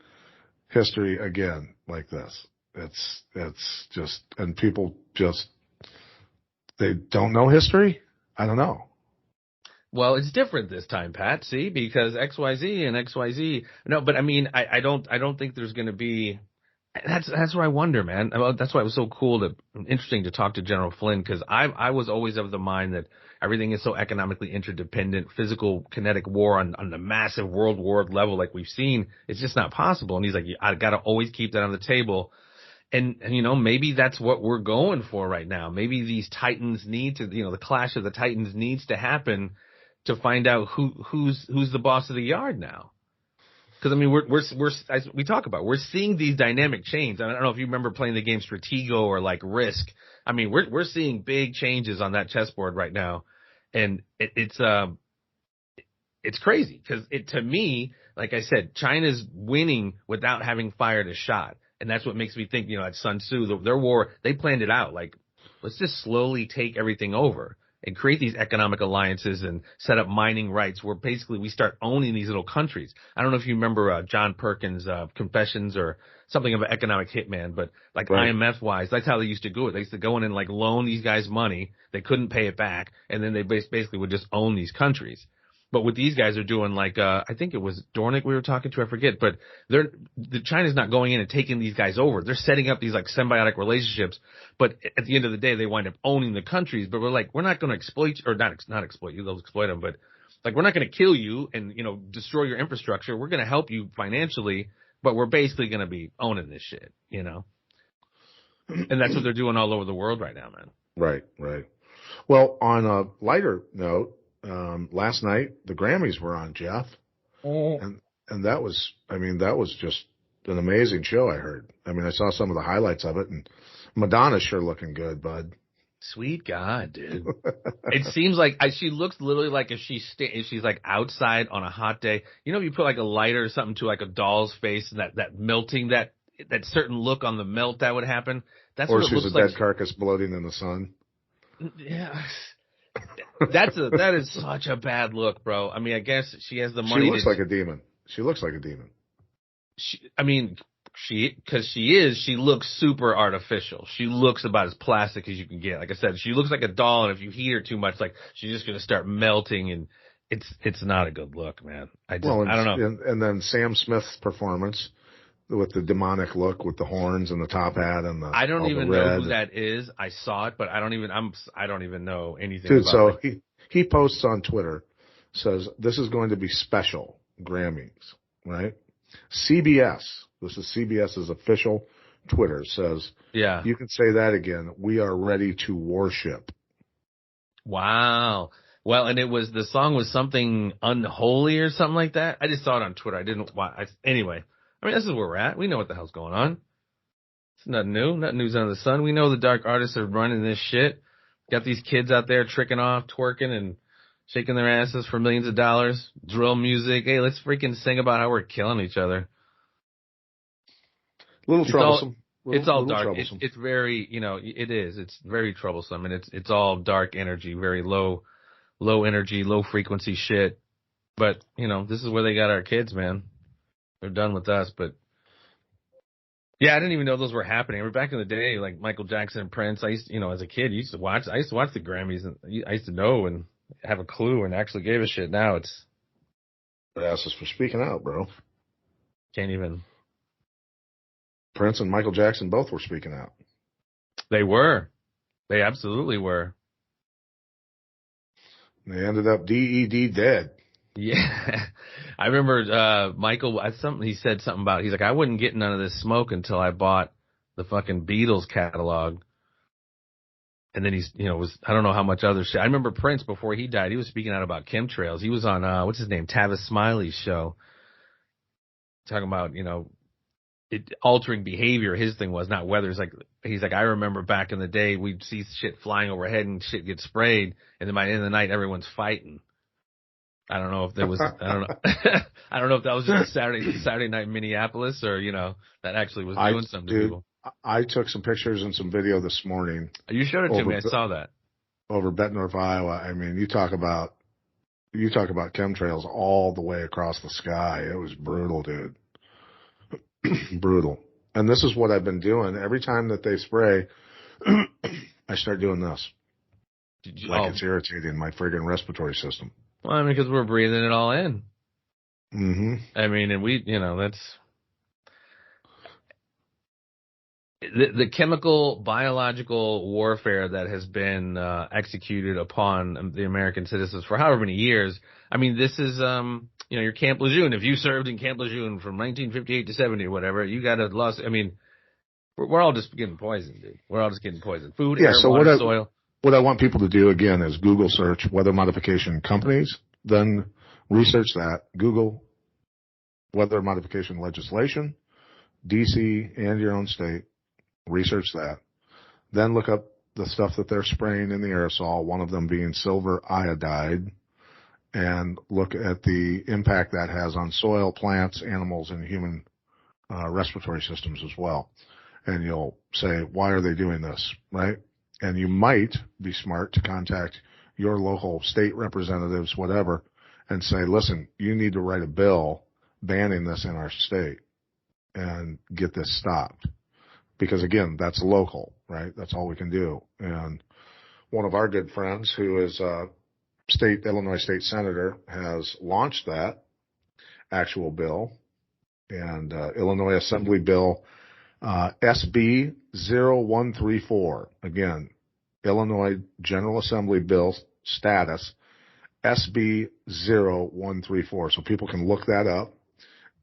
Speaker 5: history again like this. It's just, and people just, they don't know history? I don't know.
Speaker 4: Well, it's different this time, Pat, see, because XYZ and XYZ. No, but I don't think there's going to be, that's where I wonder, man. That's why it was so cool interesting to talk to General Flynn, because I was always of the mind that everything is so economically interdependent, physical kinetic war on the massive world war level like we've seen, it's just not possible. And he's like, I got to always keep that on the table. And maybe that's what we're going for right now. Maybe these titans need to, the clash of the titans needs to happen to find out who's the boss of the yard now. Because we're as we talk about, we're seeing these dynamic changes. I don't know if you remember playing the game Stratego or like Risk. We're seeing big changes on that chessboard right now, and it's crazy because to me, like I said, China's winning without having fired a shot, and that's what makes me think. At Sun Tzu, their war, they planned it out. Like, let's just slowly take everything over and create these economic alliances and set up mining rights where basically we start owning these little countries. I don't know if you remember John Perkins' Confessions or something of an economic hitman, but like right. IMF-wise, that's how they used to do it. They used to go in and like loan these guys money. They couldn't pay it back, and then they basically would just own these countries. But what these guys are doing, like I think it was Dornick we were talking to, I forget, but China's not going in and taking these guys over. They're setting up these like symbiotic relationships, but at the end of the day, they wind up owning the countries. But we're like, we're not going to exploit or not exploit you. They'll exploit them, but like we're not going to kill you and destroy your infrastructure. We're going to help you financially, but we're basically going to be owning this shit, And that's what they're doing all over the world right now, man.
Speaker 5: Right. Well, on a lighter note. Last night the Grammys were on, Jeff, and And that was just an amazing show, I heard. I mean, I saw some of the highlights of it, and Madonna's sure looking good, bud.
Speaker 4: Sweet God, dude. It seems like she looks literally like if she's like outside on a hot day. You know, if you put like a lighter or something to like a doll's face and that melting, that certain look on the melt that would happen. That's
Speaker 5: or
Speaker 4: what it
Speaker 5: she's
Speaker 4: looks
Speaker 5: a
Speaker 4: like.
Speaker 5: dead carcass bloating in the sun.
Speaker 4: Yeah. That is such a bad look, bro. I mean, I guess she has the money.
Speaker 5: She looks like a demon. She looks like a demon.
Speaker 4: She looks super artificial. She looks about as plastic as you can get. Like I said, she looks like a doll, and if you heat her too much, like she's just gonna start melting, and it's not a good look, man. I don't know.
Speaker 5: And then Sam Smith's performance with the demonic look, with the horns and the top hat and
Speaker 4: I don't even know who that is. I saw it, but I don't even know anything
Speaker 5: Dude,
Speaker 4: about
Speaker 5: so
Speaker 4: it.
Speaker 5: he posts on Twitter, says this is going to be special Grammys, right? CBS, this is CBS's official Twitter, says,
Speaker 4: yeah,
Speaker 5: you can say that again. We are ready to worship.
Speaker 4: Wow. Well, and the song was something unholy or something like that. I just saw it on Twitter. I didn't watch. Anyway, I mean, this is where we're at. We know what the hell's going on. It's nothing new. Nothing news under the sun. We know the dark artists are running this shit. Got these kids out there tricking off, twerking, and shaking their asses for millions of dollars. Drill music. Hey, let's freaking sing about how we're killing each other.
Speaker 5: A little troublesome.
Speaker 4: It's all dark. It's very, it is. It's very troublesome, and it's all dark energy, very low energy, low frequency shit. But this is where they got our kids, man. They're done with us. But yeah, I didn't even know those were happening. I mean, back in the day, like Michael Jackson and Prince, I used, as a kid, I used to watch the Grammys, and I used to know and have a clue and actually gave a shit. Now it's
Speaker 5: asses for speaking out, bro.
Speaker 4: Can't even.
Speaker 5: Prince and Michael Jackson both were speaking out.
Speaker 4: They were. They absolutely were.
Speaker 5: They ended up DED dead.
Speaker 4: Yeah. I remember Michael, he said something about, he's like, I wouldn't get none of this smoke until I bought the fucking Beatles catalog. And then he's, I don't know how much other shit. I remember Prince, before he died, he was speaking out about chemtrails. He was on, what's his name, Tavis Smiley's show. Talking about, it altering behavior. His thing was not weather. He's like, I remember back in the day, we'd see shit flying overhead and shit get sprayed. And then by the end of the night, everyone's fighting. I don't know if there was, I don't know. I don't know if that was just a Saturday night in Minneapolis or, that actually was doing something to people.
Speaker 5: I took some pictures and some video this morning.
Speaker 4: You showed it to me. I saw that.
Speaker 5: Over Bettendorf, Iowa. I mean, you talk about chemtrails all the way across the sky. It was brutal, dude. Brutal. And this is what I've been doing. Every time that they spray, I start doing this. It's irritating my friggin' respiratory system.
Speaker 4: Well, I mean, because we're breathing it all in.
Speaker 5: Mm-hmm.
Speaker 4: I mean, and we, that's the chemical, biological warfare that has been executed upon the American citizens for however many years. I mean, this is, your Camp Lejeune. If you served in Camp Lejeune from 1958 to 70 or whatever, you got a loss. I mean, we're all just getting poisoned, dude. We're all just getting poisoned. Food, air, water, soil.
Speaker 5: What I want people to do, again, is Google search weather modification companies, then research that. Google weather modification legislation, D.C. and your own state. Research that. Then look up the stuff that they're spraying in the aerosol, one of them being silver iodide, and look at the impact that has on soil, plants, animals, and human respiratory systems as well. And you'll say, why are they doing this, right? And you might be smart to contact your local state representatives, whatever, and say, listen, you need to write a bill banning this in our state and get this stopped. Because, again, that's local, right? That's all we can do. And one of our good friends, who is a Illinois state senator, has launched that actual bill. And Illinois Assembly Bill SB 0134. Again, Illinois General Assembly Bill status SB 0134. So people can look that up.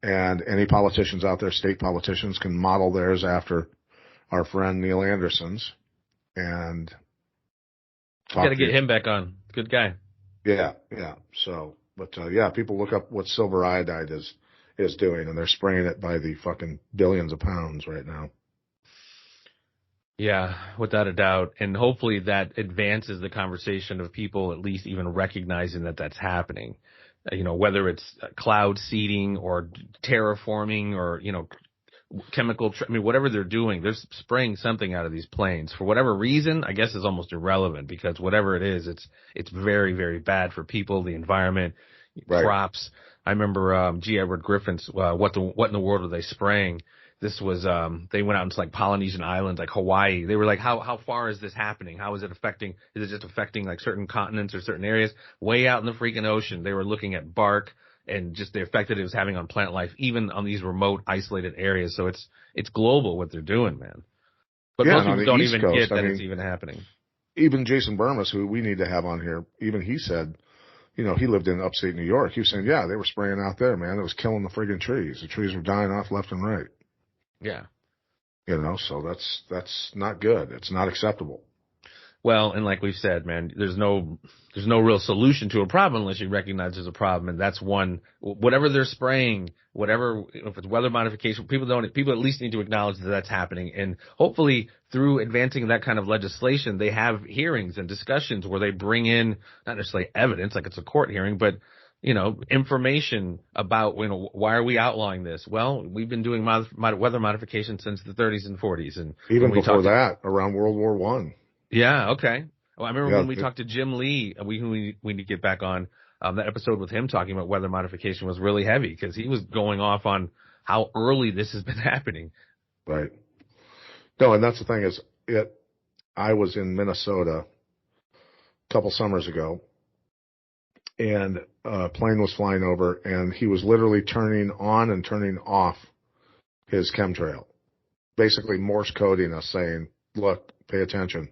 Speaker 5: And any politicians out there, state politicians, can model theirs after our friend Neil Anderson's. And
Speaker 4: got to get him back on. Good guy.
Speaker 5: Yeah. So, but people look up what silver iodide is is doing, and they're spraying it by the fucking billions of pounds right now.
Speaker 4: Yeah, without a doubt. And hopefully that advances the conversation of people at least even recognizing that that's happening. Whether it's cloud seeding or terraforming or, chemical, whatever they're doing, they're spraying something out of these planes for whatever reason. I guess is almost irrelevant because whatever it is, it's very, very bad for people, the environment, crops. I remember, G. Edward Griffin's, what in the world are they spraying? This was, they went out into like Polynesian islands, like Hawaii. They were like, how far is this happening? How is it affecting, is it just affecting like certain continents or certain areas? Way out in the freaking ocean, they were looking at bark and just the effect that it was having on plant life, even on these remote, isolated areas. So it's global what they're doing, man. But most people don't even get that it's even happening.
Speaker 5: Even Jason Burmis, who we need to have on here, even he said, he lived in upstate New York. He was saying, yeah, they were spraying out there, man. It was killing the friggin' trees. The trees were dying off left and right.
Speaker 4: Yeah.
Speaker 5: So that's not good. It's not acceptable.
Speaker 4: Well, and like we've said, man, there's no real solution to a problem unless you recognize there's a problem. And that's whatever they're spraying, if it's weather modification, people at least need to acknowledge that that's happening. And hopefully through advancing that kind of legislation, they have hearings and discussions where they bring in not necessarily evidence, like it's a court hearing, but information about, why are we outlawing this? Well, we've been doing weather modification since the 30s and 40s. And
Speaker 5: even before that, around World War I.
Speaker 4: Yeah. Okay. Well, I remember when we talked to Jim Lee, we need to get back on, that episode with him talking about weather modification was really heavy because he was going off on how early this has been happening.
Speaker 5: Right. No, and that's the thing is I was in Minnesota a couple summers ago, and a plane was flying over, and he was literally turning on and turning off his chemtrail, basically Morse coding us saying, look, pay attention.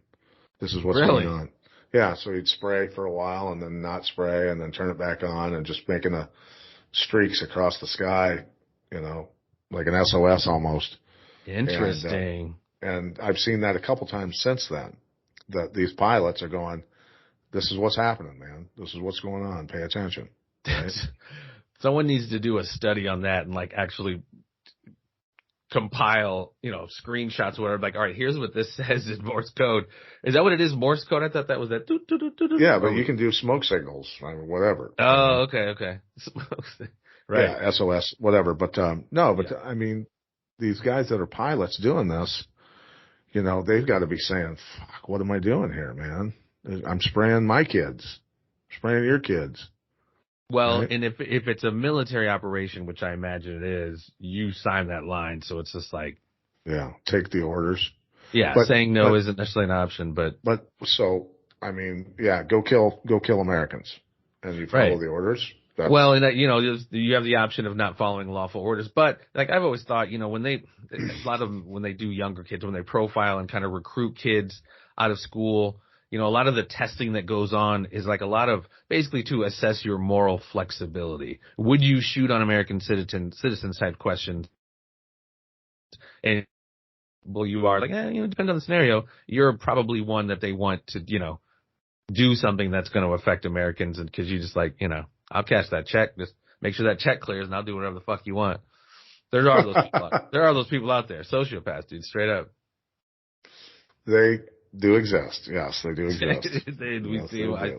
Speaker 5: This is what's going on. Yeah, so he'd spray for a while and then not spray and then turn it back on and just making streaks across the sky, like an SOS almost.
Speaker 4: Interesting.
Speaker 5: And I've seen that a couple times since then, that these pilots are going, this is what's happening, man. This is what's going on. Pay attention. Right?
Speaker 4: Someone needs to do a study on that and like actually compile, screenshots where like, all right, here's what this says in Morse code. Is that what it is? Morse code? I thought that was that.
Speaker 5: Yeah, but you can do smoke signals, whatever.
Speaker 4: Oh, okay. Right.
Speaker 5: Yeah, SOS, whatever. But I mean, these guys that are pilots doing this, they've got to be saying, fuck, what am I doing here, man? I'm spraying my kids, spraying your kids.
Speaker 4: Well, right? And if it's a military operation, which I imagine it is, you sign that line. So it's just like,
Speaker 5: yeah, take the orders.
Speaker 4: Yeah, saying no isn't necessarily an option, but
Speaker 5: so I mean, yeah, go kill Americans, and you follow the orders.
Speaker 4: Well, and you have the option of not following lawful orders, but like I've always thought, when a lot of them, when they do younger kids, when they profile and kind of recruit kids out of school, a lot of the testing that goes on is like a lot of basically to assess your moral flexibility. Would you shoot on American citizens type questions? And well, you are like, depends on the scenario. You're probably one that they want to, do something that's going to affect Americans, and because you just like, I'll cash that check. Just make sure that check clears, and I'll do whatever the fuck you want. There are those people out there, sociopaths, dude, straight up.
Speaker 5: They do exist. Yes, they do exist.
Speaker 4: I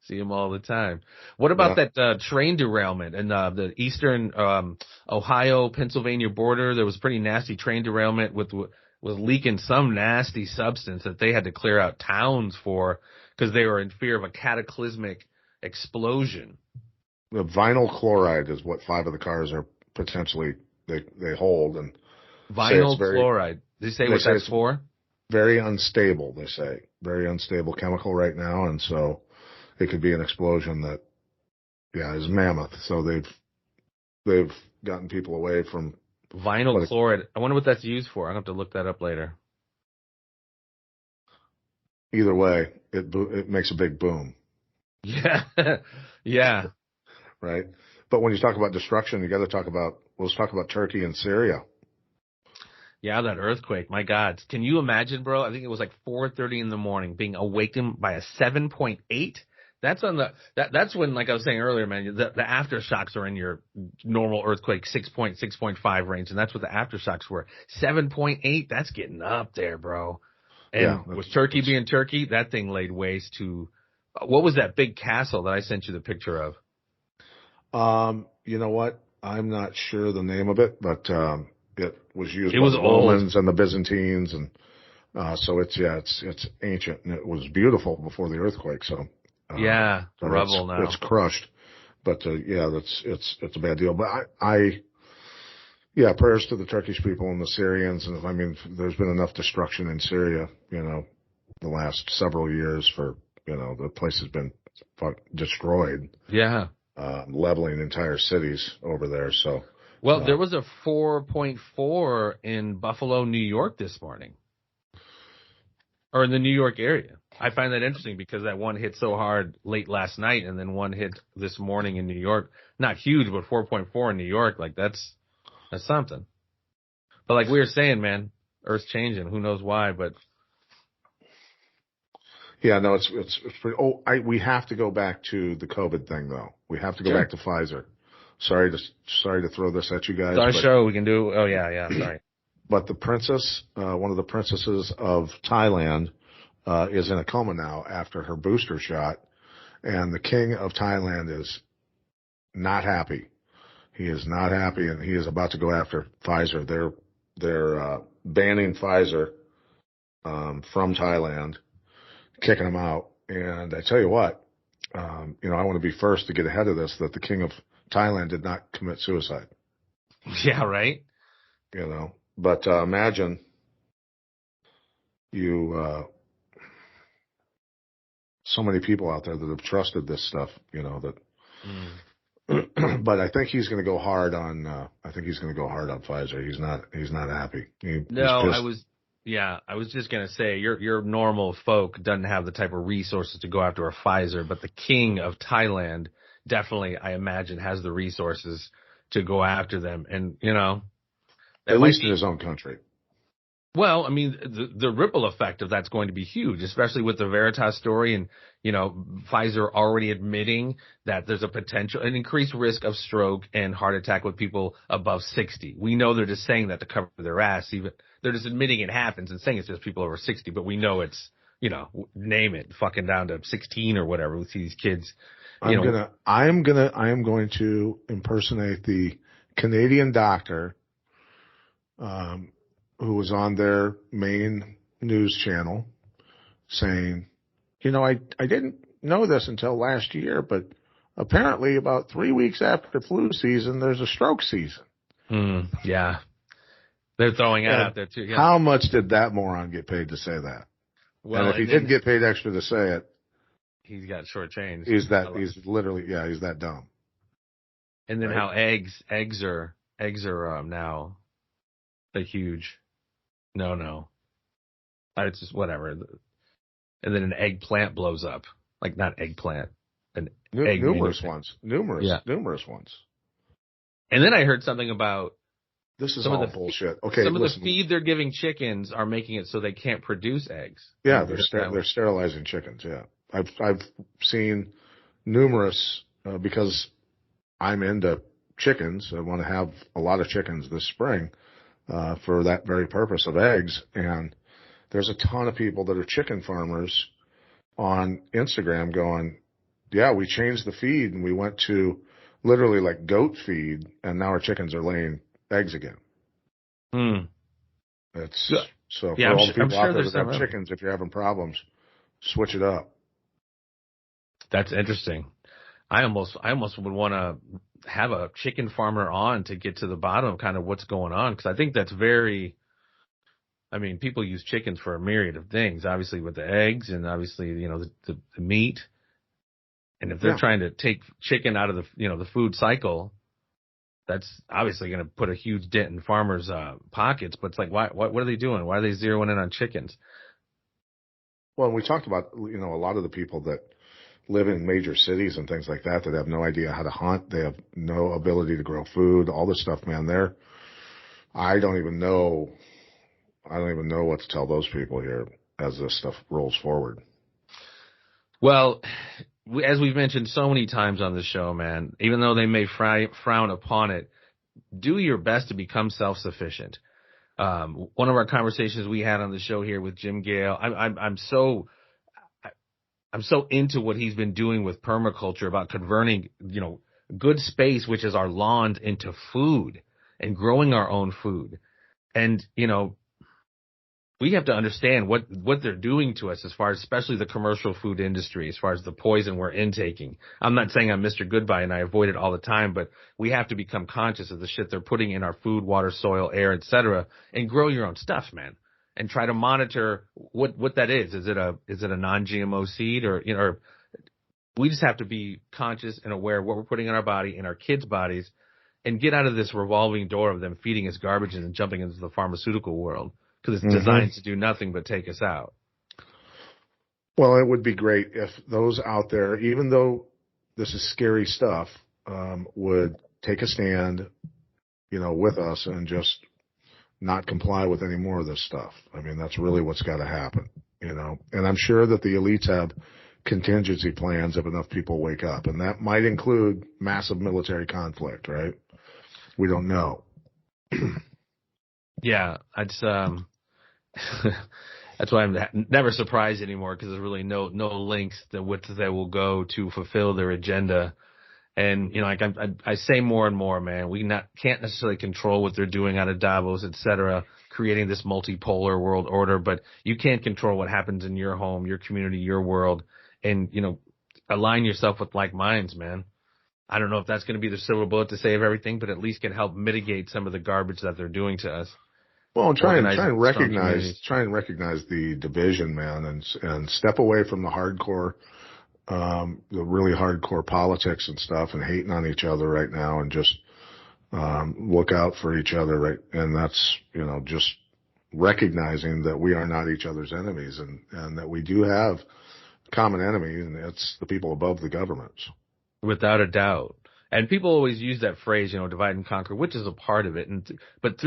Speaker 4: see them all the time. What about that train derailment in the eastern Ohio, Pennsylvania border? There was a pretty nasty train derailment was leaking some nasty substance that they had to clear out towns for because they were in fear of a cataclysmic explosion.
Speaker 5: The vinyl chloride is what 5 of the cars are potentially they hold, and
Speaker 4: vinyl chloride. Did you say what that's for?
Speaker 5: Very unstable, they say. Very unstable chemical right now, and so it could be an explosion that, is mammoth. So they've gotten people away from
Speaker 4: vinyl chloride. I wonder what that's used for. I'm gonna have to look that up later.
Speaker 5: Either way, it makes a big boom.
Speaker 4: Yeah, yeah.
Speaker 5: Right, but when you talk about destruction, you got to talk about. Let's talk about Turkey and Syria.
Speaker 4: Yeah, that earthquake. My God. Can you imagine, bro? I think it was like 4:30 in the morning being awakened by a 7.8. That's when, like I was saying earlier, man, the aftershocks are in your normal earthquake 6.5 range, and that's what the aftershocks were. 7.8, that's getting up there, bro. And with Turkey being Turkey, that thing laid waste to, what was that big castle that I sent you the picture of?
Speaker 5: You know what? I'm not sure the name of it, but it was used by the
Speaker 4: old.
Speaker 5: Romans and the Byzantines, and so it's ancient, and it was beautiful before the earthquake. So
Speaker 4: rubble now.
Speaker 5: It's crushed, but it's a bad deal. But prayers to the Turkish people and the Syrians, and I mean, there's been enough destruction in Syria, the last several years for the place has been destroyed.
Speaker 4: Yeah.
Speaker 5: Leveling entire cities over there. So,
Speaker 4: there was a 4.4 in Buffalo, New York this morning, or in the New York area. I find that interesting because that one hit so hard late last night, and then one hit this morning in New York. Not huge, but 4.4 in New York. Like that's something. But like we were saying, man, Earth's changing. Who knows why? But
Speaker 5: yeah, no, it's pretty. We have to go back to the COVID thing, though. We have to go back to Pfizer. Sorry to throw this at you guys.
Speaker 4: It's our show. We can do. Oh yeah. Sorry.
Speaker 5: But the princess, one of the princesses of Thailand, is in a coma now after her booster shot, and the king of Thailand is not happy. He is not happy, and he is about to go after Pfizer. They're banning Pfizer from Thailand, kicking them out. And I tell you what, I want to be first to get ahead of this, that the king of Thailand did not commit suicide.
Speaker 4: Yeah, right.
Speaker 5: But imagine so many people out there that have trusted this stuff, But I think he's going to go hard on. Pfizer. He's not happy.
Speaker 4: I was just going to say, your normal folk doesn't have the type of resources to go after a Pfizer, but the king of Thailand definitely, I imagine, has the resources to go after them. And,
Speaker 5: at least in his own country.
Speaker 4: Well, I mean, the ripple effect of that's going to be huge, especially with the Veritas story and, Pfizer already admitting that there's an increased risk of stroke and heart attack with people above 60. We know they're just saying that to cover their ass. Even they're just admitting it happens and saying it's just people over 60, but we know it's, name it, fucking down to 16 or whatever. We see these kids.
Speaker 5: I am going to impersonate the Canadian doctor, who was on their main news channel saying, I didn't know this until last year, but apparently about 3 weeks after flu season, there's a stroke season.
Speaker 4: Yeah. They're throwing it out there too. Yeah.
Speaker 5: How much did that moron get paid to say that? Well, and if he didn't get paid extra to say it,
Speaker 4: he's got shortchanged.
Speaker 5: He's that dumb.
Speaker 4: And then how eggs are now a huge no. It's just whatever. And then an eggplant blows up. Like not eggplant.
Speaker 5: Numerous ones. Numerous ones.
Speaker 4: And then I heard something about
Speaker 5: this is all bullshit. Okay,
Speaker 4: some of the feed they're giving chickens are making it so they can't produce eggs.
Speaker 5: Yeah, they're sterilizing chickens. Yeah, I've seen numerous because I'm into chickens. I want to have a lot of chickens this spring for that very purpose of eggs. And there's a ton of people that are chicken farmers on Instagram going, yeah, we changed the feed and we went to literally like goat feed, and now our chickens are laying eggs again. It's so for all the people out there that have chickens, if you're having problems, switch it up.
Speaker 4: That's interesting. I almost would want to have a chicken farmer on to get to the bottom of kind of what's going on, because I think that's I mean, people use chickens for a myriad of things, obviously with the eggs and obviously, the meat. And if they're trying to take chicken out of the food cycle, that's obviously going to put a huge dent in farmers' pockets. But it's like, what are they doing? Why are they zeroing in on chickens?
Speaker 5: Well, we talked about, a lot of the people that live in major cities and things like that have no idea how to hunt. They have no ability to grow food, all this stuff, man. I don't even know what to tell those people here as this stuff rolls forward.
Speaker 4: Well, as we've mentioned so many times on the show, man, even though they may frown upon it, do your best to become self-sufficient. One of our conversations we had on the show here with Jim Gale, I'm so into what he's been doing with permaculture about converting, good space, which is our lawns, into food and growing our own food. And, we have to understand what they're doing to us as far as, especially the commercial food industry, as far as the poison we're intaking. I'm not saying I'm Mr. Goodbye and I avoid it all the time, but we have to become conscious of the shit they're putting in our food, water, soil, air, etc., and grow your own stuff, man. And try to monitor what that is. Is it a non-GMO seed, or we just have to be conscious and aware of what we're putting in our body, in our kids' bodies, and get out of this revolving door of them feeding us garbage and jumping into the pharmaceutical world. Because it's designed to do nothing but take us out.
Speaker 5: Well, it would be great if those out there, even though this is scary stuff, would take a stand, with us and just not comply with any more of this stuff. I mean, that's really what's got to happen, And I'm sure that the elites have contingency plans if enough people wake up. And that might include massive military conflict, right? We don't know.
Speaker 4: Yeah, it's that's why I'm never surprised anymore, because there's really no links that they will go to fulfill their agenda. And I say more and more, man, we can't necessarily control what they're doing out of Davos, etc., creating this multipolar world order, but you can't control what happens in your home, your community, your world, and align yourself with like minds, man. I don't know if that's going to be the silver bullet to save everything, but at least can help mitigate some of the garbage that they're doing to us.
Speaker 5: Well, try and recognize the division, man, and step away from the hardcore, the really hardcore politics and stuff, and hating on each other right now, and just look out for each other, right? And that's just recognizing that we are not each other's enemies, and that we do have a common enemy, and it's the people above the governments.
Speaker 4: Without a doubt. And people always use that phrase, divide and conquer, which is a part of it, but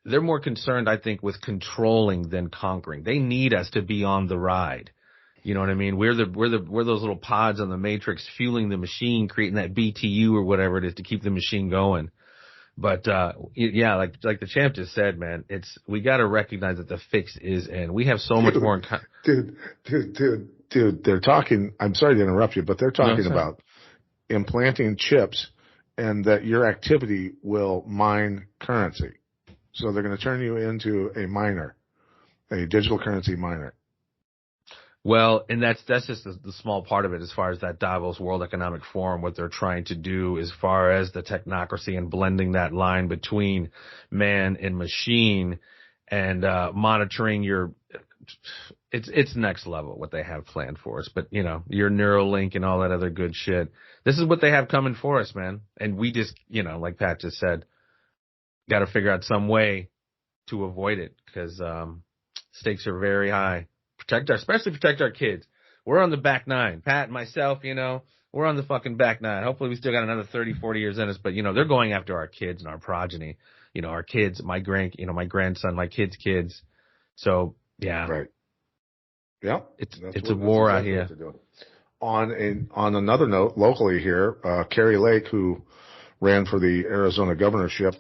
Speaker 4: they're more concerned, I think, with controlling than conquering. They need us to be on the ride. You know what I mean? We're those little pods on the matrix fueling the machine, creating that BTU or whatever it is to keep the machine going. But yeah, like the champ just said, man, we got to recognize that the fix is in. We have so much more.
Speaker 5: Dude, they're talking. I'm sorry to interrupt you, but they're talking about implanting chips, and that your activity will mine currency. So they're going to turn you into a miner, a digital currency miner.
Speaker 4: Well, and that's just the small part of it as far as that Davos World Economic Forum, what they're trying to do as far as the technocracy and blending that line between man and machine, and monitoring it's next level what they have planned for us. But, your Neuralink and all that other good shit. This is what they have coming for us, man. And we just, like Pat just said, got to figure out some way to avoid it, because stakes are very high. Especially protect our kids. We're on the back nine. Pat and myself, we're on the fucking back nine. Hopefully we still got another 30, 40 years in us, but they're going after our kids and our progeny. Our kids, my grandson, my kids' kids. So yeah.
Speaker 5: Right. Yeah.
Speaker 4: It's a war out here.
Speaker 5: On another note, locally here, Kari Lake, who ran for the Arizona governorship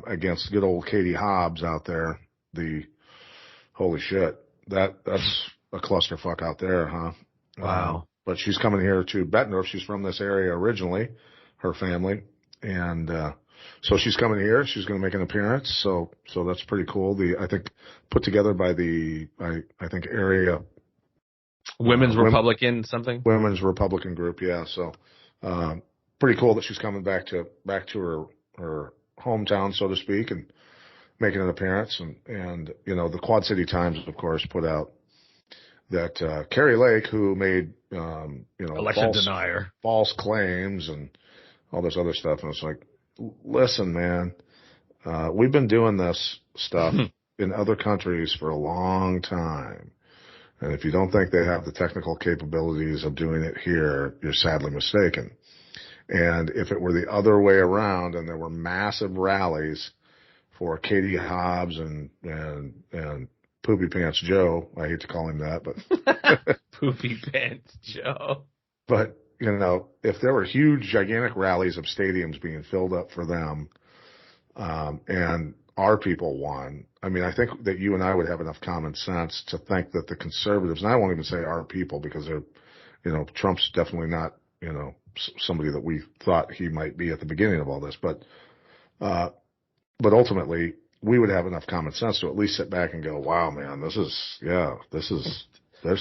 Speaker 5: against good old Katie Hobbs out there, holy shit. That's a clusterfuck out there, huh?
Speaker 4: Wow.
Speaker 5: But she's coming here to Bettendorf. She's from this area originally, her family. And so she's coming here. She's going to make an appearance. So that's pretty cool. I think put together by I think area
Speaker 4: Women's Republican something?
Speaker 5: Women's Republican group, yeah. So pretty cool that she's coming back to her hometown, so to speak, and making an appearance. And the Quad City Times, of course, put out that Kari Lake, who made
Speaker 4: election denier,
Speaker 5: false claims and all this other stuff, and it's like, listen, man, we've been doing this stuff in other countries for a long time, and if you don't think they have the technical capabilities of doing it here, you're sadly mistaken. And if it were the other way around, and there were massive rallies for Katie Hobbs and Poopy Pants Joe. I hate to call him that, but
Speaker 4: Poopy Pants Joe.
Speaker 5: But, if there were huge, gigantic rallies of stadiums being filled up for them, and our people won, I mean, I think that you and I would have enough common sense to think that the conservatives, and I won't even say our people because they're, Trump's definitely not, somebody that we thought he might be at the beginning of all this, but ultimately we would have enough common sense to at least sit back and go, wow, man, there's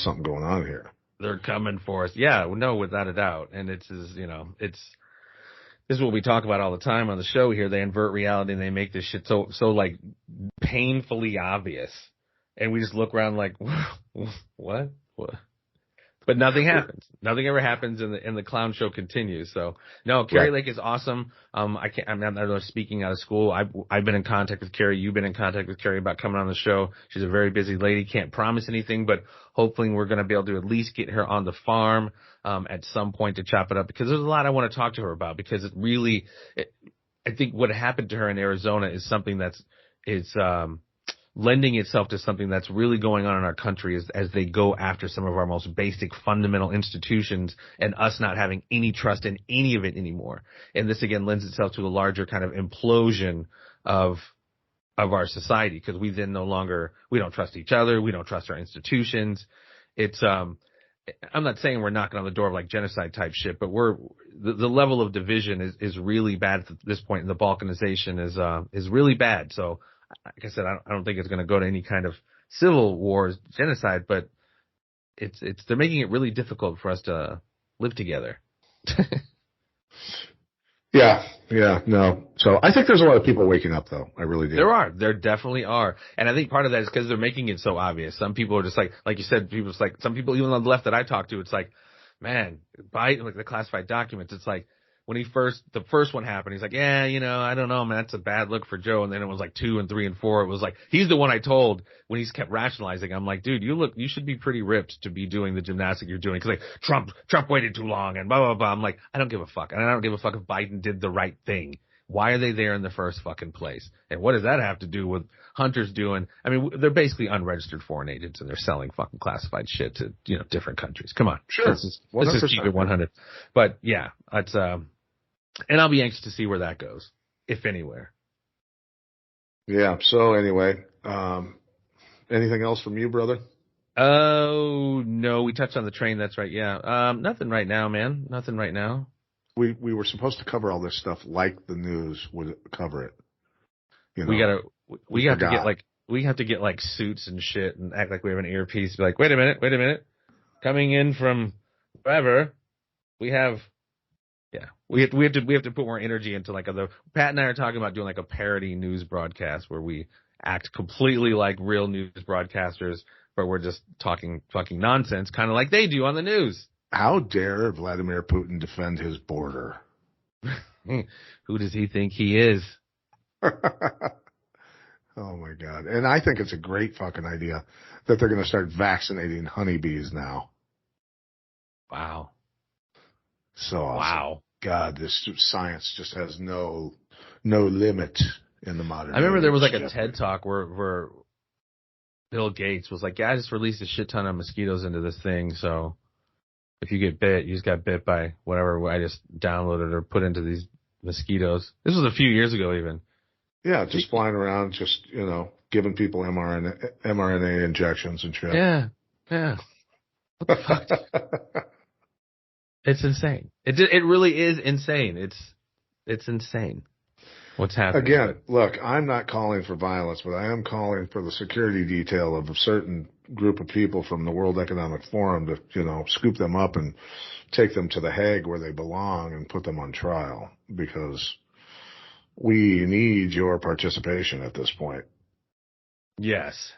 Speaker 5: something going on here.
Speaker 4: They're coming for us. Yeah, no, without a doubt. And this is what we talk about all the time on the show here. They invert reality and they make this shit so like painfully obvious. And we just look around like, what? But nothing happens. Nothing ever happens, and the clown show continues. So no, Carrie Lake is awesome. I'm not speaking out of school. I've been in contact with Carrie. You've been in contact with Carrie about coming on the show. She's a very busy lady. Can't promise anything, but hopefully we're going to be able to at least get her on the farm at some point to chop it up, because there's a lot I want to talk to her about, because I think what happened to her in Arizona is something that's lending itself to something that's really going on in our country as they go after some of our most basic fundamental institutions, and us not having any trust in any of it anymore. And this again lends itself to a larger kind of implosion of our society, because we then we don't trust each other. We don't trust our institutions. It's, I'm not saying we're knocking on the door of like genocide type shit, but the level of division is really bad at this point, and the balkanization is really bad. So, like I said, I don't think it's going to go to any kind of civil wars, genocide, but they're making it really difficult for us to live together.
Speaker 5: No. So I think there's a lot of people waking up, though. I really do.
Speaker 4: There definitely are. And I think part of that is because they're making it so obvious. Some people are just like you said, some people, even on the left that I talk to, it's like, man, Biden, like the classified documents, it's like, when the first one happened, he's like, yeah, I don't know, man, that's a bad look for Joe. And then it was like 2 and 3 and 4. It was like, he's the one I told when he's kept rationalizing. I'm like, dude, you should be pretty ripped to be doing the gymnastics you're doing. Cause like Trump waited too long and blah, blah, blah. I'm like, I don't give a fuck. And I don't give a fuck if Biden did the right thing. Why are they there in the first fucking place? And what does that have to do with Hunter's doing? I mean, they're basically unregistered foreign agents, and they're selling fucking classified shit to, different countries. Come on.
Speaker 5: Sure.
Speaker 4: Let's just keep it 100. But yeah, it's, and I'll be anxious to see where that goes, if anywhere.
Speaker 5: Yeah. So anyway, anything else from you, brother?
Speaker 4: Oh, no. We touched on the train. That's right. Yeah. Nothing right now, man. Nothing right now.
Speaker 5: We were supposed to cover all this stuff like the news would cover it.
Speaker 4: We have to get like suits and shit and act like we have an earpiece. Be like, wait a minute. Coming in from wherever, we have to put more energy into like Pat and I are talking about doing like a parody news broadcast where we act completely like real news broadcasters, but we're just talking fucking nonsense, kind of like they do on the news.
Speaker 5: How dare Vladimir Putin defend his border?
Speaker 4: Who does he think he is?
Speaker 5: Oh my God. And I think it's a great fucking idea that they're going to start vaccinating honeybees now.
Speaker 4: Wow.
Speaker 5: So awesome.
Speaker 4: Wow.
Speaker 5: God, this science just has no limit in the modern age.
Speaker 4: I remember there was like a TED Talk where Bill Gates was like, yeah, I just released a shit ton of mosquitoes into this thing, so if you get bit, you just got bit by whatever I just downloaded or put into these mosquitoes. This was a few years ago even.
Speaker 5: Yeah, just flying around, just, giving people mRNA injections and shit.
Speaker 4: Yeah. What the fuck? It's insane. It really is insane. It's insane what's happening.
Speaker 5: Again, look, I'm not calling for violence, but I am calling for the security detail of a certain group of people from the World Economic Forum to, scoop them up and take them to The Hague where they belong and put them on trial, because we need your participation at this point.
Speaker 4: Yes.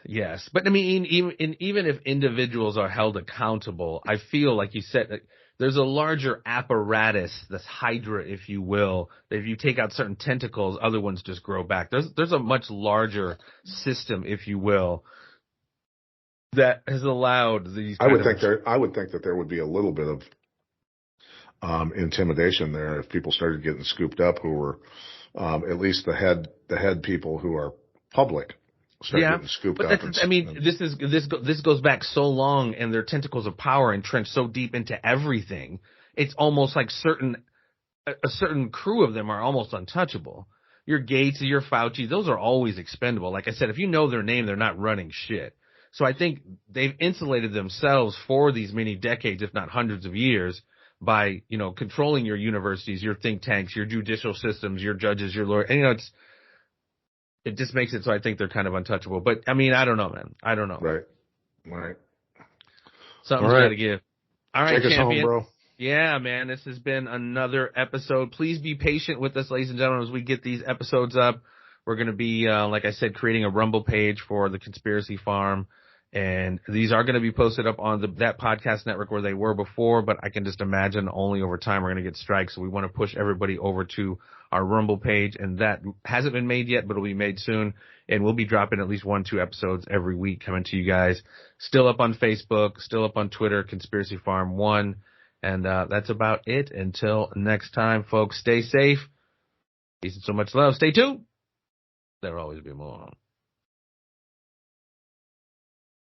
Speaker 4: But I mean, even if individuals are held accountable, I feel like you said, there's a larger apparatus, this hydra, if you will, that if you take out certain tentacles, other ones just grow back. There's a much larger system, if you will, that has allowed these. I would think
Speaker 5: that there would be a little bit of intimidation there if people started getting scooped up, who were at least the head people who are public. Getting scooped up.
Speaker 4: This goes back so long, and their tentacles of power entrenched so deep into everything it's almost like a certain crew of them are almost untouchable. Your Gates, your Fauci, those are always expendable. Like I said, if you know their name, they're not running shit. So I think they've insulated themselves for these many decades, if not hundreds of years, by, controlling your universities, your think tanks, your judicial systems, your judges, your lawyers. And, it just makes it so I think they're kind of untouchable. But, I mean, I don't know, man. I don't know.
Speaker 5: Right.
Speaker 4: Something's got to give. All right,
Speaker 5: Take us
Speaker 4: champion.
Speaker 5: home, bro.
Speaker 4: Yeah, man, this has been another episode. Please be patient with us, ladies and gentlemen, as we get these episodes up. We're going to be, like I said, creating a Rumble page for the Conspiracy Farm. And these are going to be posted up on that podcast network where they were before, but I can just imagine only over time we're going to get strikes. So we want to push everybody over to our Rumble page, and that hasn't been made yet, but it'll be made soon. And we'll be dropping at least 1-2 episodes every week coming to you guys. Still up on Facebook, still up on Twitter, Conspiracy Farm 1. And that's about it. Until next time, folks, stay safe. Peace and so much love. Stay tuned. There'll always be more.